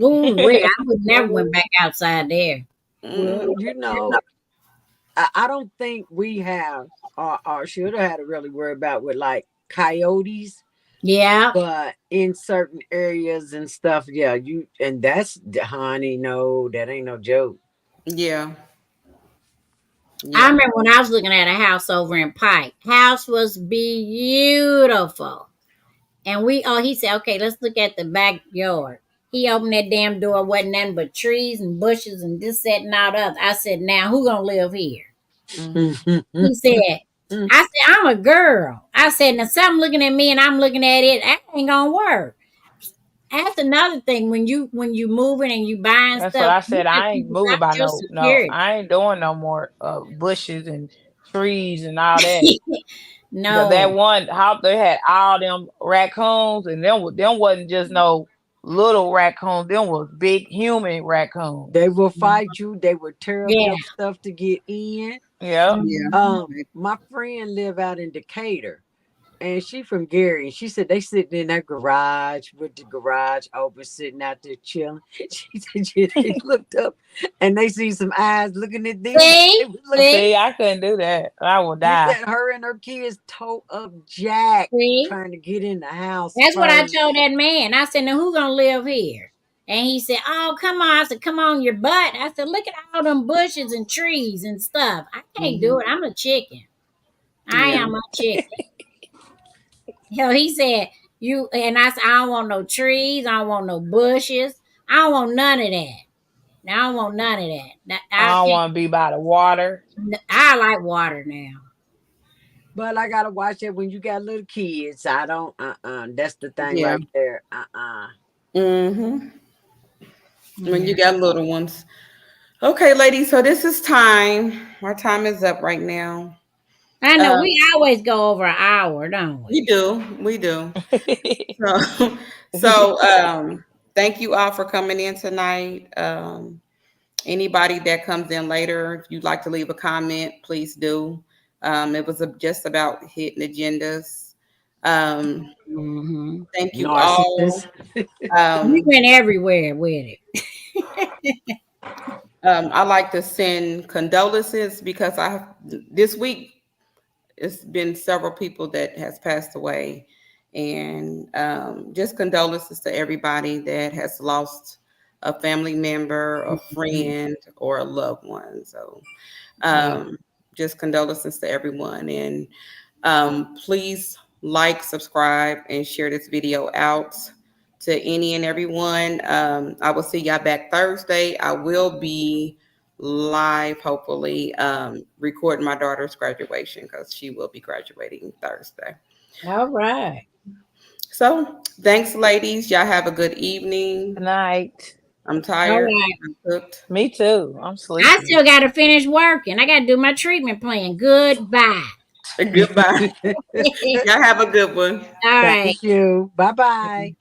Ooh, I would never went back outside there. Well, Mm, I don't think we have or should have had to really worry about with like coyotes, Yeah, but in certain areas and stuff, yeah, and that's honey, no, that ain't no joke. yeah, I yeah, remember when I was looking at a house over in Pike. House was beautiful. And he said, okay, let's look at the backyard. He opened that damn door, wasn't nothing but trees and bushes and this, that, and all that. I said, now who gonna live here? hmm He said, I said, I'm a girl. I said, now some looking at me and I'm looking at it, that ain't gonna work. That's another thing when you moving and you buying That's what stuff, I you said. got I ain't people moving about by your no. security. I ain't doing no more bushes and trees and all that. That No. one house they had all them raccoons, and them wasn't just no little raccoons. Them was big human raccoons. They will fight you. They will tear up Yeah. your stuff to get in. Yep. yeah. My friend live out in Decatur, and she from Gary, and she said they sitting in their garage with the garage open, sitting out there chilling. She said they looked up and they see some eyes looking at them. They See? was looking. See? See, I couldn't do that. I would She die. said her and her kids towed up Jack See? trying to get in the house That's what I first. told that man. I said, now who gonna live here? And he said, oh, come on. I said, come on your butt. I said, look at all them bushes and trees and stuff. I can't do it. I'm a chicken. I Yeah. am a chicken. Hell, he said, you, and I said, I don't want no trees. I don't want no bushes. I don't want none of that. I don't want none of that. I I don't can't. want to be by the water. I like water now. But I gotta watch it when you got little kids. I don't that's the thing Yeah. right there. hmm When you Yeah. got little ones. Okay, ladies. So this is time. Our time is up right now. I know Um, we always go over an hour, don't we? we do. We do. So, so thank you all for coming in tonight. Anybody that comes in later, if you'd like to leave a comment, please do. It was just about hidden agendas. Um, Mm-hmm. thank you all. Narcissist. We Um, went everywhere with it. I like to send condolences because this week it's been several people that has passed away, and just condolences to everybody that has lost a family member, a friend, or a loved one. So Yeah. just condolences to everyone, and please like, subscribe, and share this video out to any and everyone. I will see y'all back Thursday. I will be live, hopefully, recording my daughter's graduation because she will be graduating Thursday. All right. So thanks, ladies. Y'all have a good evening. Good night. I'm All tired. right. I'm cooked. Me too. I'm I sleepy. still got to finish working. I got to do my treatment plan. Goodbye. Goodbye. Y'all have a good one. All right. Thank you. Bye bye.